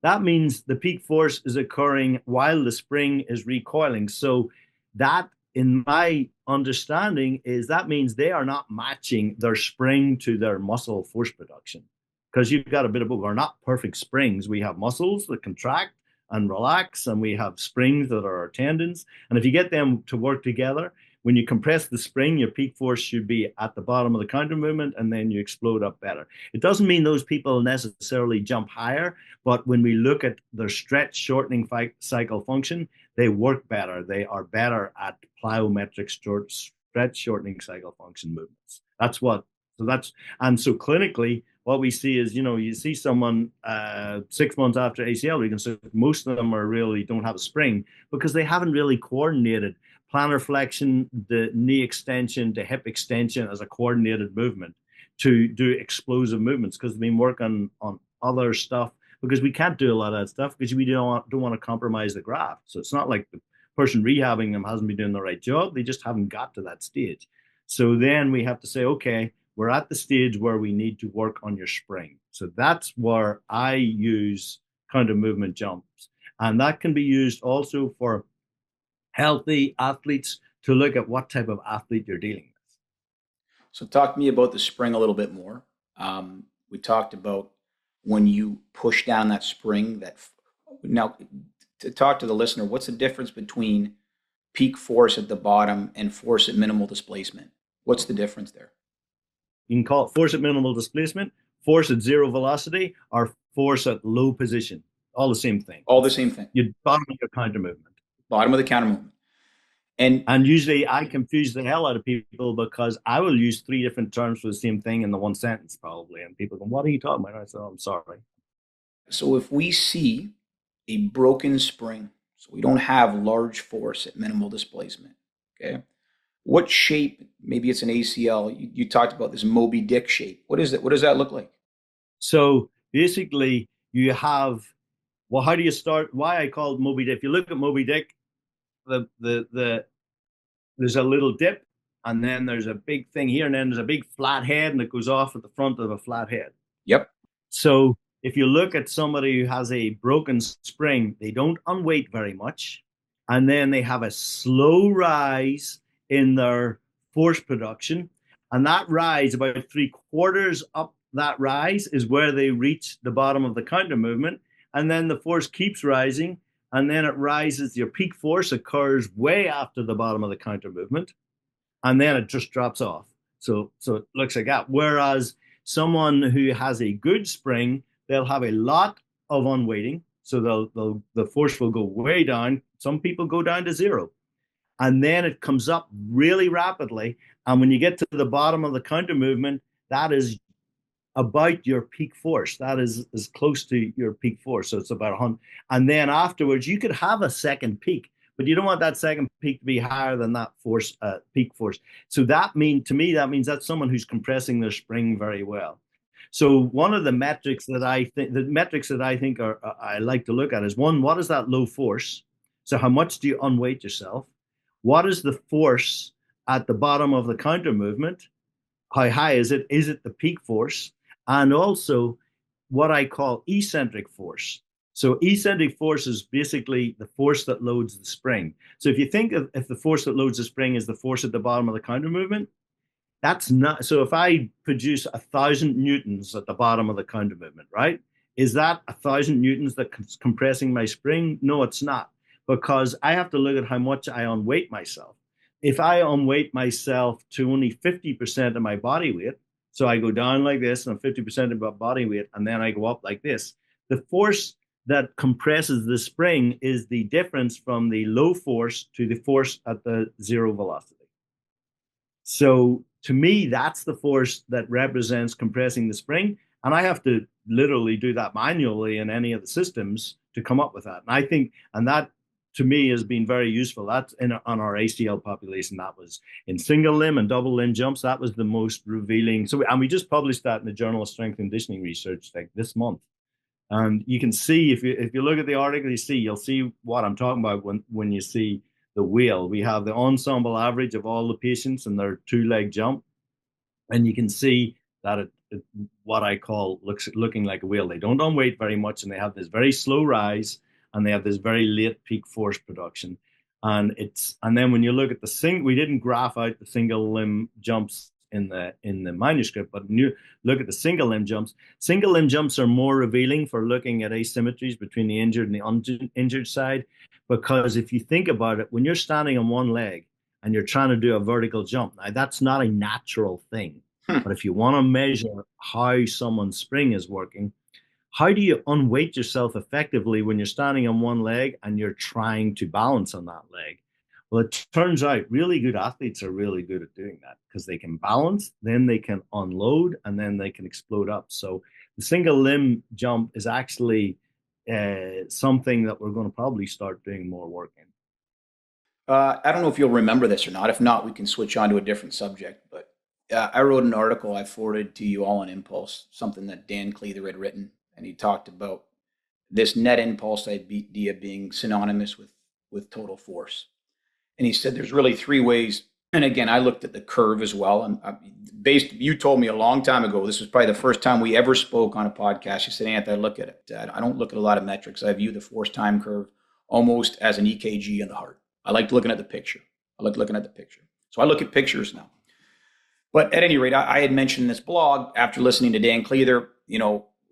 that means the peak force is occurring while the spring is recoiling. So that, in my understanding, is that means they are not matching their spring to their muscle force production. Because you've got a bit of both. We're not perfect springs. We have muscles that contract and relax, and we have springs that are our tendons. And if you get them to work together, when you compress the spring, your peak force should be at the bottom of the counter movement, and then you explode up better. It doesn't mean those people necessarily jump higher, but when we look at their stretch shortening cycle function, they work better. They are better at plyometric stretch shortening cycle function movements. So clinically, what we see is, you see someone 6 months after ACL, you can say most of them don't have a spring because they haven't really coordinated plantar flexion, the knee extension, the hip extension as a coordinated movement to do explosive movements, because they've been working on other stuff, because we can't do a lot of that stuff because we don't want to compromise the graft. So it's not like the person rehabbing them hasn't been doing the right job. They just haven't got to that stage. So then we have to say, okay, we're at the stage where we need to work on your spring. So that's where I use counter movement jumps. And that can be used also for healthy athletes to look at what type of athlete you're dealing with. So talk to me about the spring a little bit more. We talked about when you push down that spring. Now, to talk to the listener, what's the difference between peak force at the bottom and force at minimal displacement? What's the difference there? You can call it force at minimal displacement, force at zero velocity, or force at low position. All the same thing. All the same thing. Your bottom of your counter movement. Bottom of the counter movement. And usually I confuse the hell out of people because I will use 3 different terms for the same thing in the one sentence probably. And people go, what are you talking about? I said, I'm sorry. So if we see a broken spring, so we don't have large force at minimal displacement, okay? What shape, maybe it's an ACL, you talked about this Moby Dick shape. What is it? What does that look like? So basically you have, well, how do you start? Why I call it Moby Dick. If you look at Moby Dick, there's a little dip, and then there's a big thing here, and then there's a big flat head, and it goes off at the front of a flat head. Yep. So if you look at somebody who has a broken spring, they don't unweight very much, and then they have a slow rise in their force production, and that rise, about 3/4 up that rise, is where they reach the bottom of the counter movement, and then the force keeps rising, and then it rises. Your peak force occurs way after the bottom of the counter movement, and then it just drops off. So it looks like that. Whereas someone who has a good spring, they'll have a lot of unweighting, so the force will go way down. Some people go down to 0, and then it comes up really rapidly. And when you get to the bottom of the counter movement, that is about your peak force. That is as close to your peak force. So it's about 100. And then afterwards, you could have a second peak, but you don't want that second peak to be higher than that force, peak force. So that means that's someone who's compressing their spring very well. So one of the metrics that I think I like to look at is, one, what is that low force? So how much do you unweight yourself? What is the force at the bottom of the counter movement? How high is it? Is it the peak force? And also what I call eccentric force. So eccentric force is basically the force that loads the spring. So if you think of if the force that loads the spring is the force at the bottom of the counter movement, That's not so. If I produce 1,000 newtons at the bottom of the counter movement, right? Is that 1,000 newtons that's compressing my spring? No, it's not, because I have to look at how much I unweight myself. If I unweight myself to only 50% of my body weight, so I go down like this and 50% of my body weight, and then I go up like this, the force that compresses the spring is the difference from the low force to the force at the zero velocity. So to me, that's the force that represents compressing the spring. And I have to literally do that manually in any of the systems to come up with that. And I think, and that to me has been very useful. That's on our ACL population. That was in single limb and double limb jumps. That was the most revealing. So, and we just published that in the Journal of Strength and Conditioning Research like this month. And you can see, if you look at the article, you'll see what I'm talking about when you see the wheel. We have the ensemble average of all the patients and their two-leg jump, and you can see that it what I call looking like a wheel. They don't unweight very much, and they have this very slow rise, and they have this very late peak force production. And then when you look at we didn't graph out the single limb jumps in the manuscript, but when you look at the single limb jumps are more revealing for looking at asymmetries between the injured and the uninjured side. Because if you think about it, when you're standing on one leg and you're trying to do a vertical jump, now that's not a natural thing. But if you want to measure how someone's spring is working, how do you unweight yourself effectively when you're standing on one leg and you're trying to balance on that leg? Well, it turns out really good athletes are really good at doing that, because they can balance, then they can unload, and then they can explode up. So the single limb jump is actually something that we're going to probably start doing more work in. I don't know if you'll remember this or not. If not, we can switch on to a different subject. But I wrote an article I forwarded to you all on Impulse, something that Dan Cleather had written, and he talked about this net impulse idea being synonymous with total force. And he said there's really three ways. And again, I looked at the curve as well. And you told me a long time ago, this was probably the first time we ever spoke on a podcast. You said, Anthony, I look at it. I don't look at a lot of metrics. I view the force time curve almost as an EKG in the heart. I like looking at the picture. So I look at pictures now. But at any rate, I had mentioned in this blog, after listening to Dan Cleather,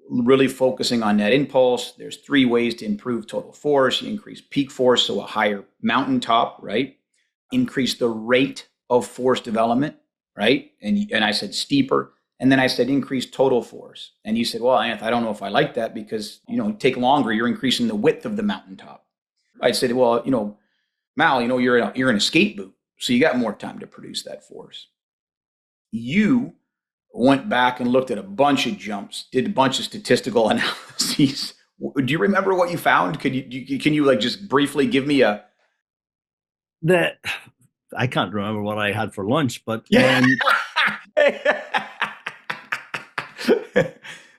really focusing on net impulse. There's three ways to improve total force. You increase peak force, so a higher mountaintop, right? Increase the rate of force development, right? And I said steeper. And then I said increase total force. And you said, well, Anthony, I don't know if I like that, because, take longer, you're increasing the width of the mountaintop. I said, well, Mal, you're in a skate boot, so you got more time to produce that force. You went back and looked at a bunch of jumps, did a bunch of statistical analyses. Do you remember what you found? Can you just briefly give me that? I can't remember what I had for lunch, but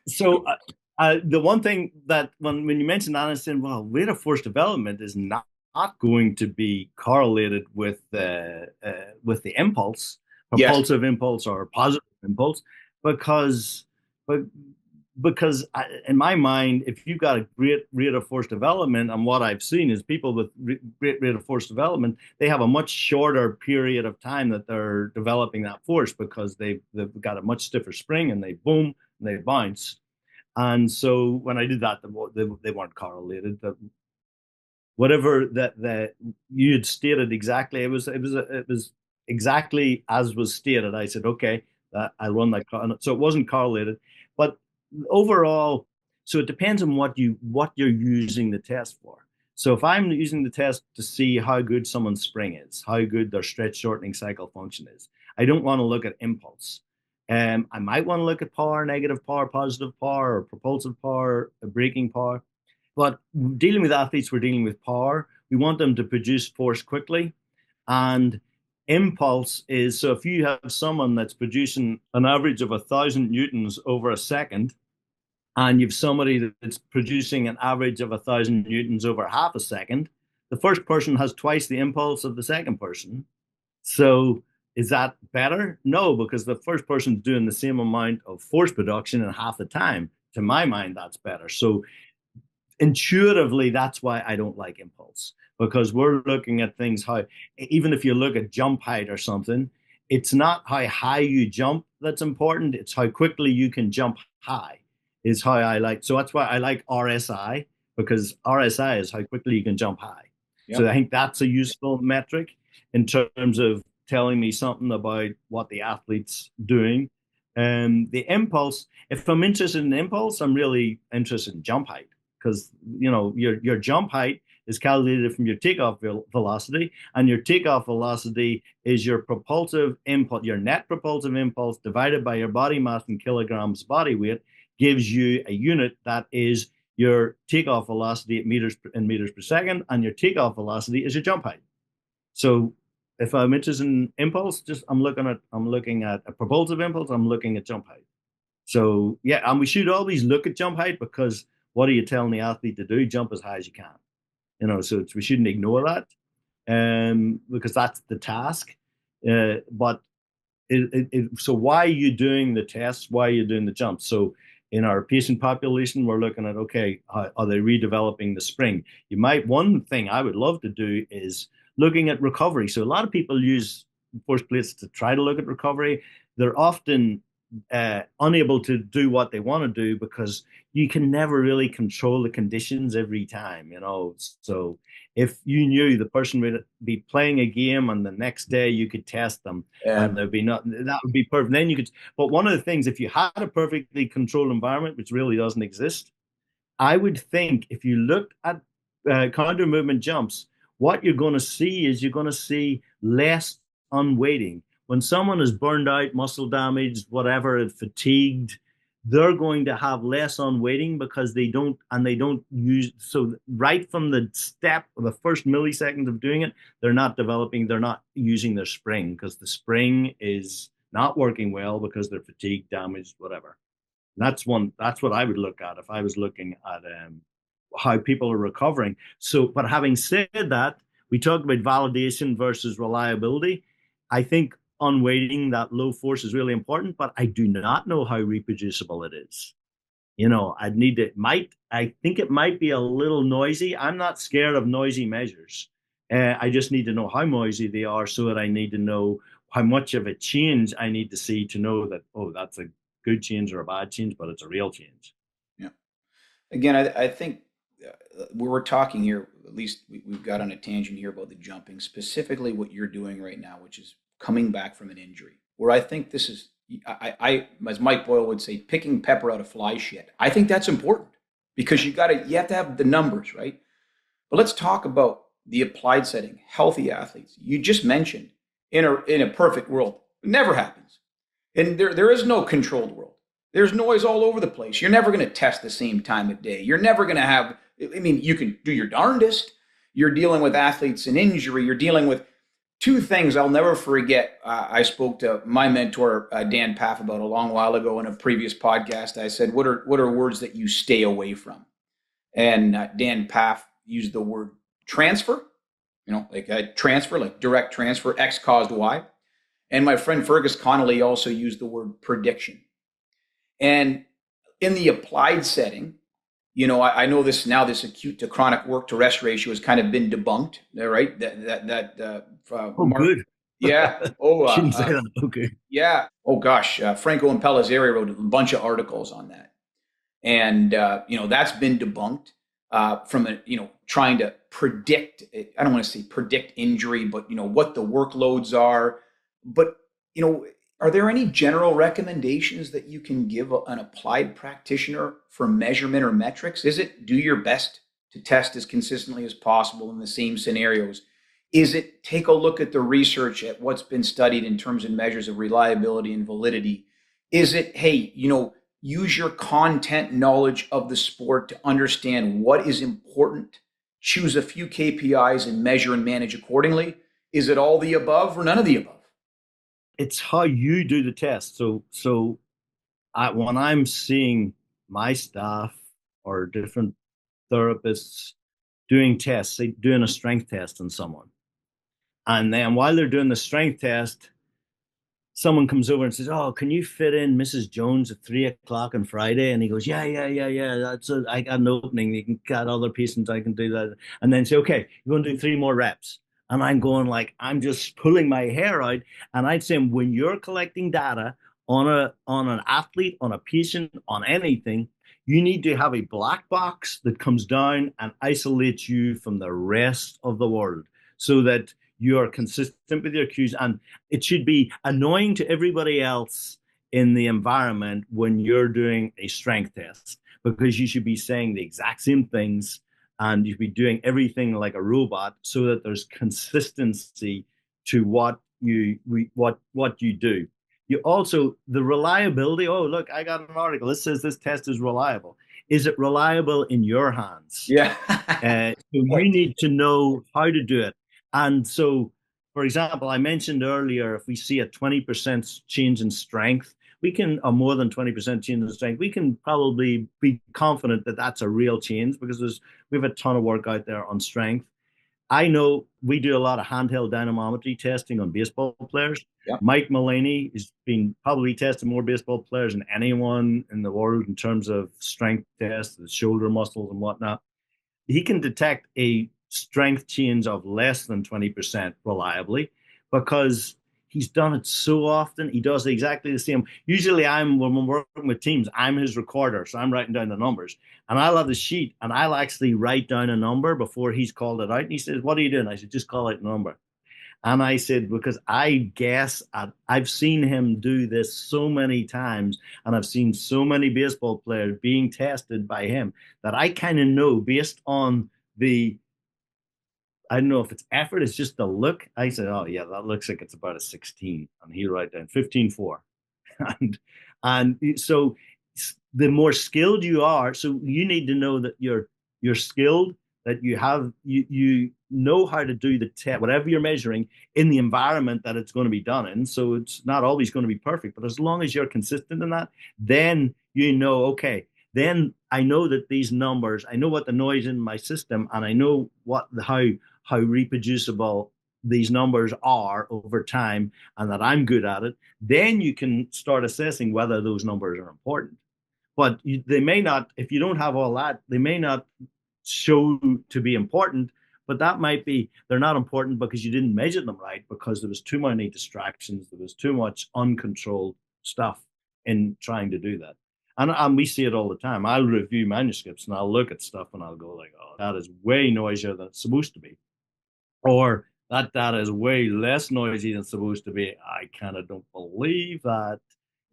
so the one thing that when you mentioned that, I said, well, rate of force development is not going to be correlated with the impulse, propulsive impulse or positive impulse, because in my mind, if you've got a great rate of force development, and what I've seen is people with great rate of force development, they have a much shorter period of time that they're developing that force, because they've got a much stiffer spring, and they boom and they bounce. And so when I did that, they weren't correlated. Whatever that you had stated exactly, it was exactly as was stated. I said, okay, I'll run that. So it wasn't correlated, but overall, so it depends on what you're using the test for. So if I'm using the test to see how good someone's spring is, how good their stretch shortening cycle function is, I don't want to look at impulse. I might want to look at power, negative power, positive power, or propulsive power, braking power. But dealing with athletes, we're dealing with power. We want them to produce force quickly. And impulse is, so if you have someone that's producing an average of 1,000 newtons over a second, and you've somebody that's producing an average of 1,000 newtons over half a second, the first person has twice the impulse of the second person. So is that better? No, because the first person's doing the same amount of force production in half the time. To my mind, that's better. So intuitively, that's why I don't like impulse, because we're looking at things how, even if you look at jump height or something, it's not how high you jump that's important. It's how quickly you can jump high is how I like. So that's why I like RSI, because RSI is how quickly you can jump high. So I Yep. think that's a useful metric in terms of telling me something about what the athlete's doing. The impulse, if I'm interested in impulse, I'm really interested in jump height, because your jump height is calculated from your takeoff velocity, and your takeoff velocity is your propulsive impulse, your net propulsive impulse divided by your body mass in kilograms body weight, gives you a unit that is your takeoff velocity in meters per second, and your takeoff velocity is your jump height. So if I'm interested in impulse, just I'm looking at a propulsive impulse, I'm looking at jump height. So yeah, and we should always look at jump height, because what are you telling the athlete to do? Jump as high as you can. So we shouldn't ignore that, because that's the task. But so why are you doing the tests? Why are you doing the jumps? So in our patient population, we're looking at, okay, are they redeveloping the spring? One thing I would love to do is looking at recovery. So a lot of people use force plates to try to look at recovery. They're often unable to do what they want to do, because you can never really control the conditions every time. So if you knew the person would be playing a game and the next day you could test them, and there'd be not, that would be perfect. Then you could, but one of the things, if you had a perfectly controlled environment, which really doesn't exist, I would think if you looked at counter movement jumps, what you're going to see is you're going to see less unweighting. When someone is burned out, muscle damaged, whatever, fatigued, they're going to have less unweighting, because they don't use, so right from the step, the first millisecond of doing it, they're not using their spring, because the spring is not working well because they're fatigued, damaged, whatever. And that's what I would look at if I was looking at how people are recovering. So, but having said that, we talked about validation versus reliability. I think unweighting that low force is really important, but I do not know how reproducible it is. I think it might be a little noisy. I'm not scared of noisy measures. I just need to know how noisy they are, so that I need to know how much of a change I need to see to know that, oh, that's a good change or a bad change, but it's a real change. Yeah. Again, I think we're talking here, at least we've got on a tangent here about the jumping, specifically what you're doing right now, which is coming back from an injury, where I think this is, as Mike Boyle would say, picking pepper out of fly shit. I think that's important, because you have to have the numbers, right? But let's talk about the applied setting, healthy athletes. You just mentioned in a perfect world, it never happens. And there is no controlled world. There's noise all over the place. You're never going to test the same time of day. You're never going to have, you can do your darndest. You're dealing with athletes in injury. You're dealing with two things I'll never forget. I spoke to my mentor, Dan Paff, about a long while ago in a previous podcast. I said, what are words that you stay away from? And Dan Paff used the word transfer, like a transfer, like direct transfer, X caused Y. And my friend Fergus Connolly also used the word prediction. And in the applied setting, I know this now, this acute to chronic work to rest ratio has kind of been debunked, right? Good. Yeah. Oh, shouldn't say that. Okay. Yeah. Oh, gosh. Franco and Pellizzeri wrote a bunch of articles on that. And, that's been debunked from, trying to predict, I don't want to say predict injury, but, what the workloads are. But, are there any general recommendations that you can give an applied practitioner for measurement or metrics? Is it do your best to test as consistently as possible in the same scenarios? Is it take a look at the research at what's been studied in terms of measures of reliability and validity? Is it, hey, use your content knowledge of the sport to understand what is important, choose a few KPIs and measure and manage accordingly? Is it all the above or none of the above? It's how you do the test. So when I'm seeing my staff or different therapists doing tests, say doing a strength test on someone, and then while they're doing the strength test, someone comes over and says, "Oh, can you fit in Mrs. Jones at 3:00 on Friday?" And he goes, "Yeah. I got an opening. You can get other patients. I can do that." And then say, "Okay, you're going to do 3 more reps." And I'm going like, I'm just pulling my hair out. And I'd say, when you're collecting data on an athlete, on a patient, on anything, you need to have a black box that comes down and isolates you from the rest of the world so that you are consistent with your cues. And it should be annoying to everybody else in the environment when you're doing a strength test, because you should be saying the exact same things and you should be doing everything like a robot so that there's consistency to what you do. You also, the reliability. Oh, look, I got an article. It says this test is reliable. Is it reliable in your hands? Yeah. So you need to know how to do it. And so, for example, I mentioned earlier, if we see a 20% change in strength, we can, or more than 20% change in strength, we can probably be confident that that's a real change, because we have a ton of work out there on strength. I know we do a lot of handheld dynamometry testing on baseball players. Yep. Mike Mulaney has been probably testing more baseball players than anyone in the world in terms of strength tests, the shoulder muscles and whatnot. He can detect a strength change of less than 20% reliably, because he's done it so often. He does exactly the same. Usually when I'm working with teams, I'm his recorder. So I'm writing down the numbers, and I'll have the sheet and I'll actually write down a number before he's called it out. And he says, "What are you doing?" I said, "Just call out the number." And I said, because I've seen him do this so many times, and I've seen so many baseball players being tested by him, that I kind of know based on I don't know if it's effort, it's just the look. I said, "Oh yeah, that looks like it's about a 16." And he write down 15.4. and so the more skilled you are, so you need to know that you're skilled, that you know how to do the test, whatever you're measuring, in the environment that it's going to be done in. So it's not always going to be perfect, but as long as you're consistent in that, then you know, okay, then I know that these numbers, I know what the noise in my system, and I know how reproducible these numbers are over time, and that I'm good at it. Then you can start assessing whether those numbers are important. But they may not, if you don't have all that, they may not show to be important, but that might be they're not important because you didn't measure them right, because there was too many distractions, there was too much uncontrolled stuff in trying to do that. And we see it all the time. I'll review manuscripts and I'll look at stuff and I'll go like, "Oh, that is way noisier than it's supposed to be," or "that data is way less noisy than it's supposed to be. I kind of don't believe that,"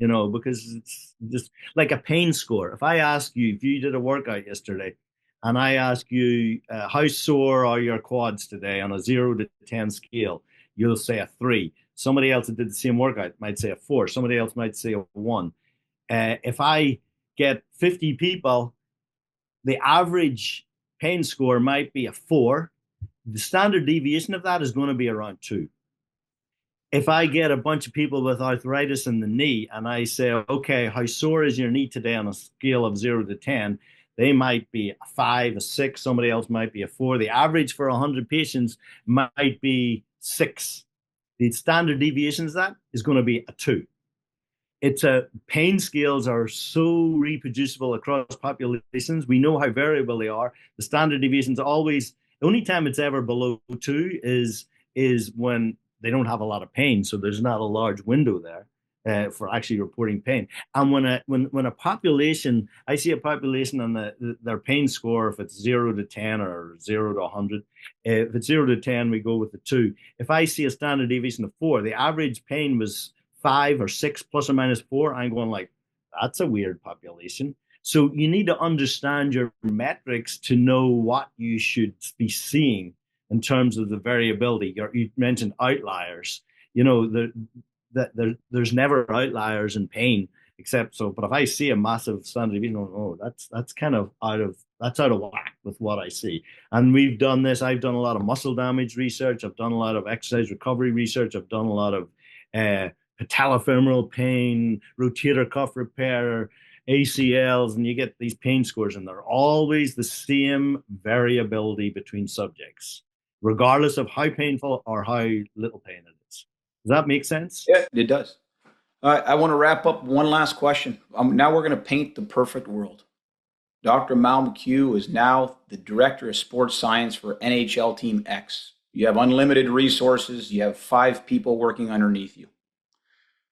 because it's just like a pain score. If I ask you, if you did a workout yesterday and I ask you, how sore are your quads today on a 0 to 10 scale, you'll say a 3. Somebody else that did the same workout might say a 4. Somebody else might say a 1. If I get 50 people, the average pain score might be a 4. The standard deviation of that is going to be around 2. If I get a bunch of people with arthritis in the knee and I say, "Okay, how sore is your knee today on a scale of 0 to 10? They might be a 5, a 6. Somebody else might be a 4. The average for 100 patients might be 6. The standard deviation of that is going to be a 2. Pain scales are so reproducible across populations. We know how variable they are. The standard deviations always, the only time it's ever below 2 is when they don't have a lot of pain. So there's not a large window there for actually reporting pain. And when a population, I see a population on their pain score, if it's 0 to 10 or 0 to 100, if it's 0 to 10, we go with the 2. If I see a standard deviation of 4, the average pain was 5 or 6 plus or minus 4, I'm going like, that's a weird population. So you need to understand your metrics to know what you should be seeing in terms of the variability. You mentioned outliers. There's never outliers in pain, except so. But if I see a massive standard deviation, oh, that's kind of out of whack with what I see. And we've done this. I've done a lot of muscle damage research. I've done a lot of exercise recovery research. I've done a lot of patellofemoral pain, rotator cuff repair, ACLs, and you get these pain scores, and they're always the same variability between subjects, regardless of how painful or how little pain it is. Does that make sense? Yeah, it does. I want to wrap up one last question. Now we're going to paint the perfect world. Dr. Mal McHugh is now the Director of Sports Science for NHL Team X. You have unlimited resources. You have 5 people working underneath you.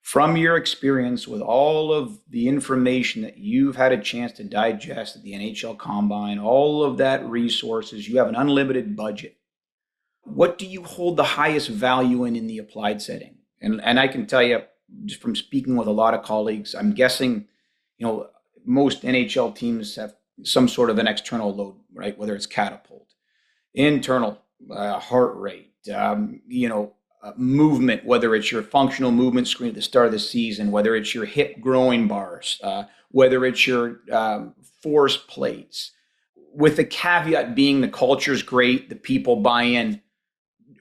From your experience with all of the information that you've had a chance to digest at the NHL Combine, all of that resources, you have an unlimited budget. What do you hold the highest value in the applied setting? And I can tell you, just from speaking with a lot of colleagues, I'm guessing, most NHL teams have some sort of an external load, right? Whether it's catapult, internal heart rate, movement, whether it's your functional movement screen at the start of the season, whether it's your hip growing bars, whether it's your force plates, with the caveat being the culture's great, the people buy in.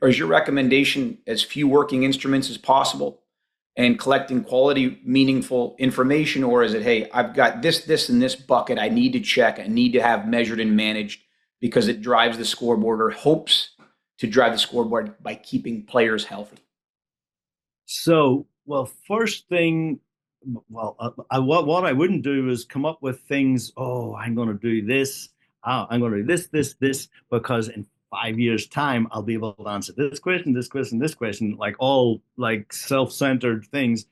Or is your recommendation as few working instruments as possible and collecting quality, meaningful information? Or is it, hey, I've got this, and this bucket I need to check, I need to have measured and managed because it drives the scoreboard, or hopes to drive the scoreboard by keeping players healthy? So, well, first thing, what I wouldn't do is come up with things. Oh, I'm going to do this. Oh, I'm going to do this, because in 5 years' time, I'll be able to answer this question, this question, this question, like all like self-centered things.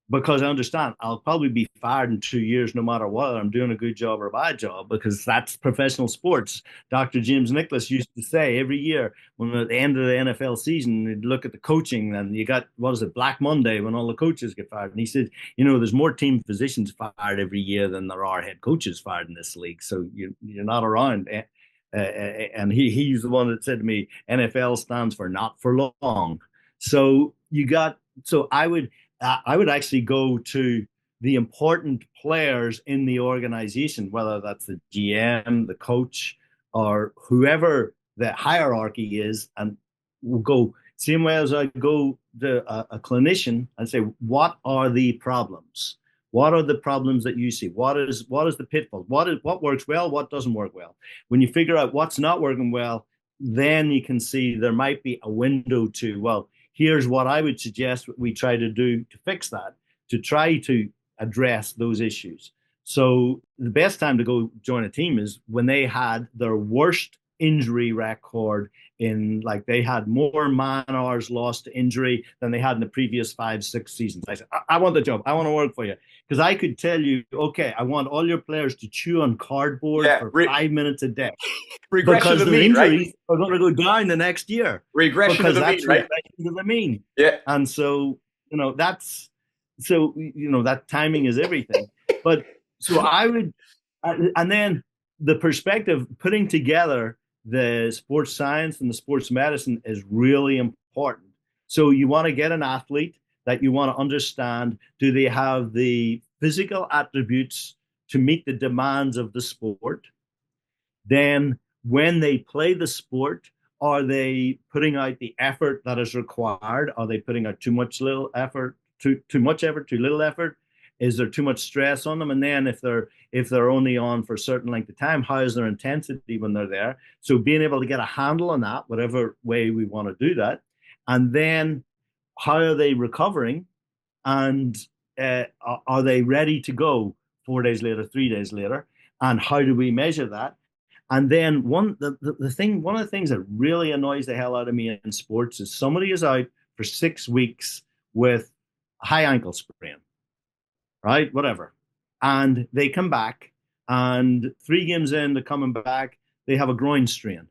Because I understand I'll probably be fired in 2 years, no matter whether I'm doing a good job or a bad job, because that's professional sports. Dr. James Nicholas used to say every year when at the end of the NFL season, you'd look at the coaching, and you got, what is it, Black Monday, when all the coaches get fired. And he said, there's more team physicians fired every year than there are head coaches fired in this league. So you're not around. And he's the one that said to me, NFL stands for not for long. So I would actually go to the important players in the organization, whether that's the GM, the coach, or whoever the hierarchy is, and we'll go same way as I go to a clinician and say, what are the problems? What are the problems that you see? What is the pitfall? What works well? What doesn't work well? When you figure out what's not working well, then you can see there might be a window to, well, here's what I would suggest we try to do to fix that, to try to address those issues. So the best time to go join a team is when they had their worst injury record, in like they had more man hours lost to injury than they had in the previous 5-6 seasons. I said, I want the job. I want to work for you. Because I could tell you, okay, I want all your players to chew on cardboard for 5 minutes a day. Regression because of the their mean, injuries right? are going to go down the next year. Regression of the mean, right? Regression of the mean. Yeah. And so, that timing is everything. But so I would, and then the perspective, putting together the sports science and the sports medicine is really important. So you want to get an athlete that you want to understand, do they have the physical attributes to meet the demands of the sport? Then when they play the sport, are they putting out the effort that is required? Are they putting out too much effort, too little effort? Is there too much stress on them? And then if they're only on for a certain length of time, how is their intensity when they're there? So being able to get a handle on that, whatever way we want to do that. And then how are they recovering? And are they ready to go 4 days later, 3 days later? And how do we measure that? And then one of the things that really annoys the hell out of me in sports is somebody is out for 6 weeks with a high ankle sprain, right? Whatever. And they come back, and 3 games in, they're coming back, they have a groin strain.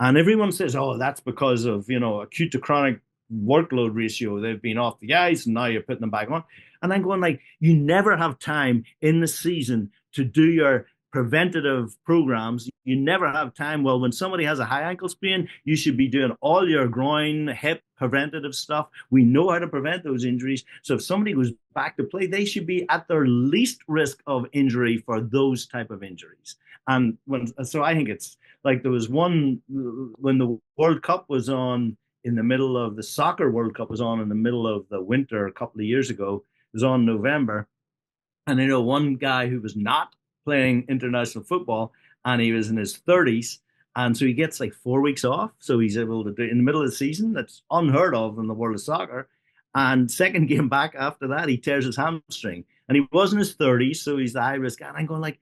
And everyone says, oh, that's because of, acute to chronic workload ratio. They've been off the ice, and now you're putting them back on. And I'm going like, you never have time in the season to do your preventative programs. You never have time. Well, when somebody has a high ankle sprain, you should be doing all your groin, hip preventative stuff. We know how to prevent those injuries. So if somebody goes back to play, they should be at their least risk of injury for those type of injuries. And so I think it's like, there was one when the World Cup was on in the middle of the soccer World Cup was on in the middle of the winter a couple of years ago. It was on November. And one guy who was not playing international football, and he was in his 30s, and so he gets like 4 weeks off, so he's able to do it in the middle of the season. That's unheard of in the world of soccer. And second game back after that, he tears his hamstring, and he was in his 30s, so he's the high risk. And I'm going like,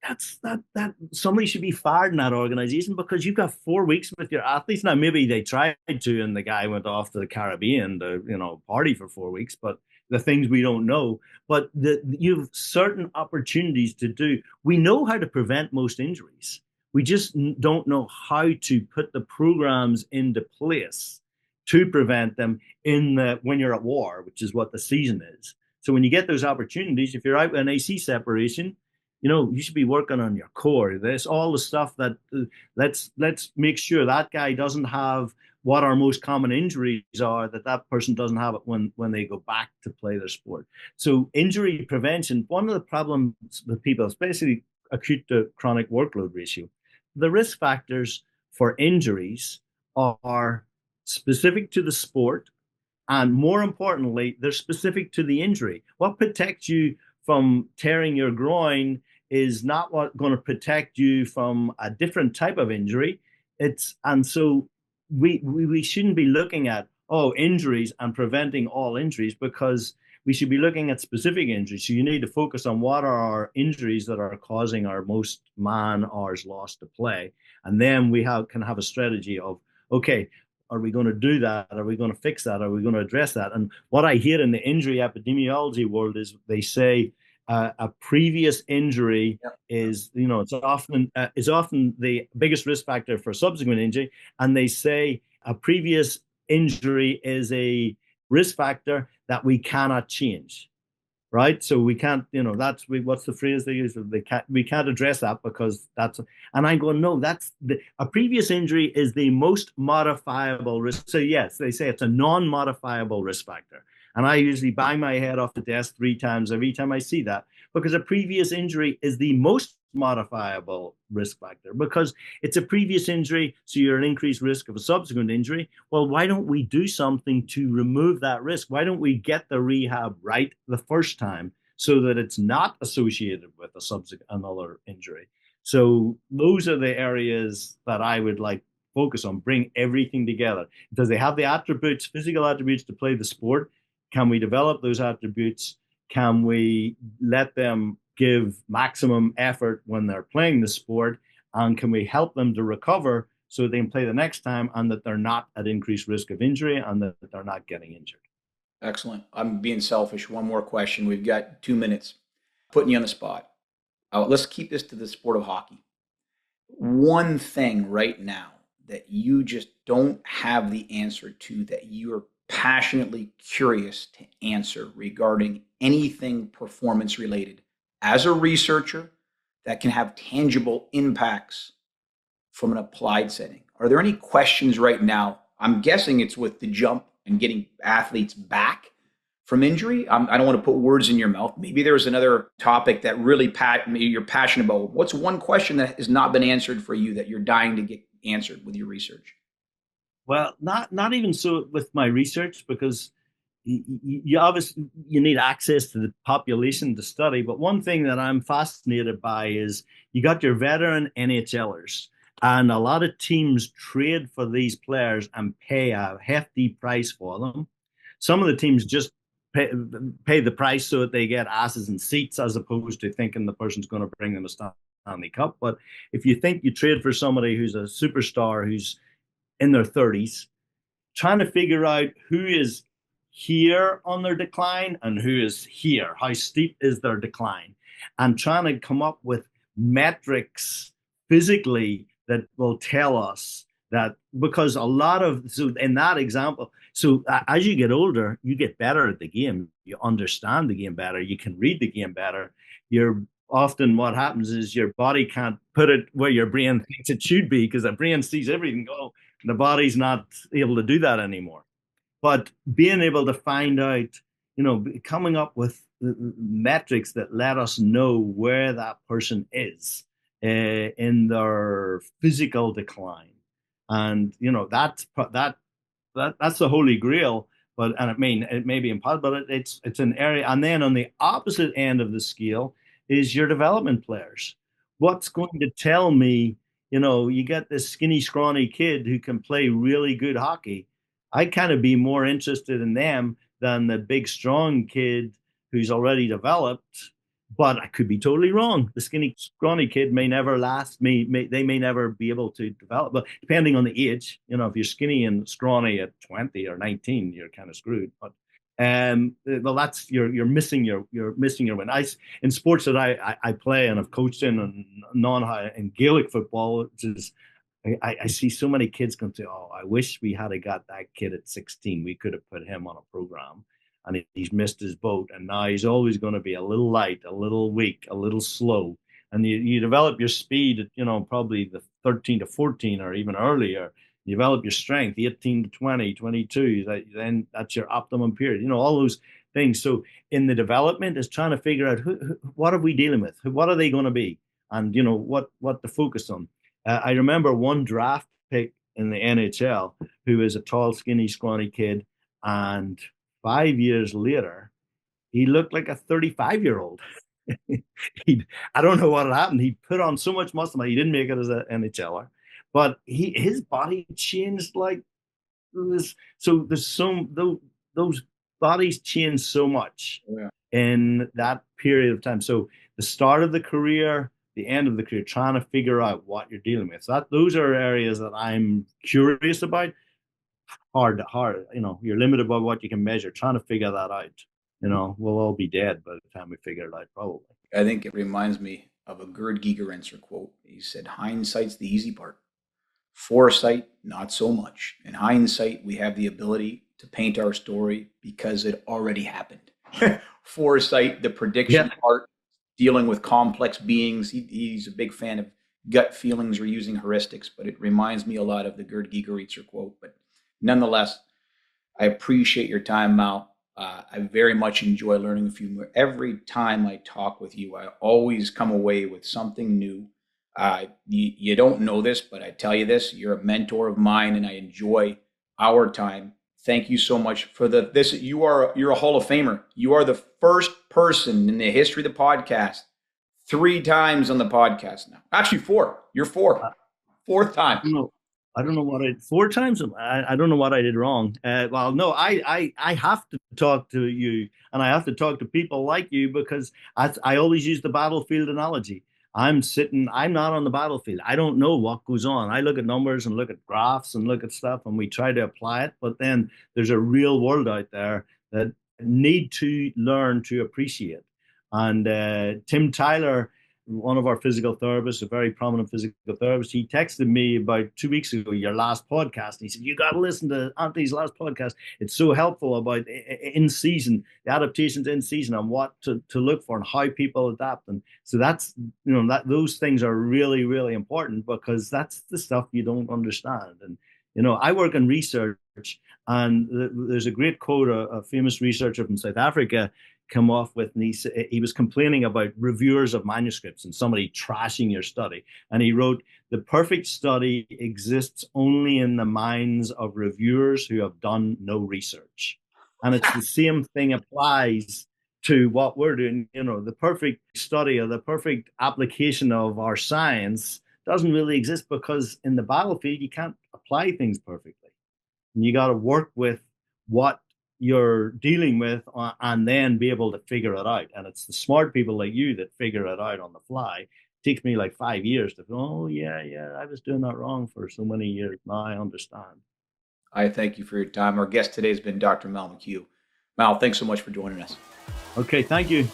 that somebody should be fired in that organization because you've got 4 weeks with your athletes. Now maybe they tried to, and the guy went off to the Caribbean to party for 4 weeks, but the things we don't know. But you have certain opportunities to do. We know how to prevent most injuries. We just don't know how to put the programs into place to prevent them when you're at war, which is what the season is. So when you get those opportunities, if you're out with an AC separation, you should be working on your core. There's all the stuff that let's make sure that guy doesn't have what our most common injuries are, that person doesn't have it when they go back to play their sport. So injury prevention, one of the problems with people, especially acute to chronic workload ratio, the risk factors for injuries are specific to the sport, and more importantly, they're specific to the injury. What protects you from tearing your groin is not what going to protect you from a different type of injury. And so we shouldn't be looking at injuries and preventing all injuries, because we should be looking at specific injuries. So you need to focus on what are our injuries that are causing our most man hours lost to play, and then we can have a strategy of, okay, are we going to do that? Are we going to fix that? Are we going to address that? And what I hear in the injury epidemiology world is they say a previous injury is, it's often the biggest risk factor for subsequent injury. And they say a previous injury is a risk factor that we cannot change. Right, so we can't, what's the phrase they use? We can't address that because and I'm going, no, a previous injury is the most modifiable risk. So yes, they say it's a non-modifiable risk factor, and I usually bang my head off the desk 3 times every time I see that, because a previous injury is the most modifiable risk factor because it's a previous injury, so you're at increased risk of a subsequent injury. Well, why don't we do something to remove that risk? Why don't we get the rehab right the first time so that it's not associated with another injury? So those are the areas that I would like focus on. Bring everything together. Does they have the attributes, physical attributes to play the sport? Can we develop those attributes? Can we let them give maximum effort when they're playing the sport? And can we help them to recover so they can play the next time, and that they're not at increased risk of injury, and that they're not getting injured? Excellent. I'm being selfish. One more question. We've got 2 minutes. Putting you on the spot. Let's keep this to the sport of hockey. One thing right now that you just don't have the answer to, that you're passionately curious to answer regarding anything performance related, as a researcher, that can have tangible impacts from an applied setting. Are there any questions right now? I'm guessing it's with the jump and getting athletes back from injury. I don't want to put words in your mouth. Maybe there's another topic that really you're passionate about. What's one question that has not been answered for you that you're dying to get answered with your research? Well, not even so with my research, because you obviously you need access to the population to study. But one thing that I'm fascinated by is you got your veteran NHLers, and a lot of teams trade for these players and pay a hefty price for them. Some of the teams just pay the price so that they get asses and seats, as opposed to thinking the person's going to bring them a Stanley Cup. But if you think you trade for somebody who's a superstar, who's in their 30s, trying to figure out who is here on their decline and who is here, how steep is their decline, and trying to come up with metrics physically that will tell us that, because so in that example, so as you get older, you get better at the game, you understand the game better, you can read the game better. Often what happens is your body can't put it where your brain thinks it should be, because the brain sees everything go. The body's not able to do that anymore. But being able to find out, coming up with metrics that let us know where that person is in their physical decline, and that's the holy grail. And it may be impossible, but it's an area. And then on the opposite end of the scale is your development players. What's going to tell me, you get this skinny, scrawny kid who can play really good hockey. I kind of be more interested in them than the big, strong kid who's already developed, But I could be totally wrong. The skinny, scrawny kid may never last. They may never be able to develop. But depending on the age, if you're skinny and scrawny at 20 or 19, you're kind of screwed. But well, that's you're missing your win. In sports that I play and have coached in and non-high in Gaelic football, which is I see so many kids come to, oh, I wish we had got that kid at 16. We could have put him on a program, and he's missed his boat, and now he's always going to be a little light, a little weak, a little slow. And you develop your speed at, probably the 13 to 14 or even earlier. You develop your strength, 18 to 20, 22, then that's your optimum period, all those things. So in the development is trying to figure out what are we dealing with? What are they going to be? And, what to focus on. I remember one draft pick in the NHL who is a tall, skinny, scrawny kid. And 5 years later, he looked like a 35-year-old. I don't know what happened. He put on so much muscle. He didn't make it as an NHLer, but his body changed like this. So there's those bodies change so much in that period of time. So the start of the career, the end of the career, trying to figure out what you're dealing with. So those are areas that I'm curious about. Hard, you're limited by what you can measure. Trying to figure that out. We'll all be dead by the time we figure it out, probably. I think it reminds me of a Gerd Gigerenzer quote. He said, hindsight's the easy part. Foresight, not so much. In hindsight, we have the ability to paint our story because it already happened. Foresight, the prediction part, dealing with complex beings. He's a big fan of gut feelings or using heuristics, but it reminds me a lot of the Gerd Gigerenzer quote. But nonetheless, I appreciate your time, Mal. I very much enjoy learning a few more. Every time I talk with you, I always come away with something new. You don't know this, but I tell you this, you're a mentor of mine and I enjoy our time. Thank you so much for this. You're a Hall of Famer. You are the first person in the history of the podcast 3 times on the podcast now. Actually 4. You're 4. 4th time. I don't know what 4 times. I don't know what I did wrong. Well, no, I have to talk to you, and I have to talk to people like you because I always use the battlefield analogy. I'm not on the battlefield. I don't know what goes on. I look at numbers and look at graphs and look at stuff, and we try to apply it. But then there's a real world out there that need to learn to appreciate. And Tim Tyler, one of our physical therapists, a very prominent physical therapist, he texted me about 2 weeks ago, your last podcast. And he said, you got to listen to Anthony's last podcast. It's so helpful about in season, the adaptations in season and what to look for and how people adapt. And so that's, those things are really, really important because that's the stuff you don't understand. And, I work in research, and there's a great quote, a famous researcher from South Africa come off with, and he was complaining about reviewers of manuscripts and somebody trashing your study. And he wrote, the perfect study exists only in the minds of reviewers who have done no research. And it's the same thing applies to what we're doing. The perfect study or the perfect application of our science doesn't really exist because in the battlefield, you can't apply things perfectly. And you got to work with what you're dealing with and then be able to figure it out. And it's the smart people like you that figure it out on the fly. It takes me like 5 years to go, oh yeah, I was doing that wrong for so many years. Now I understand. I thank you for your time. Our guest today has been Dr. Mal McHugh. Mal, thanks so much for joining us. Okay, thank you.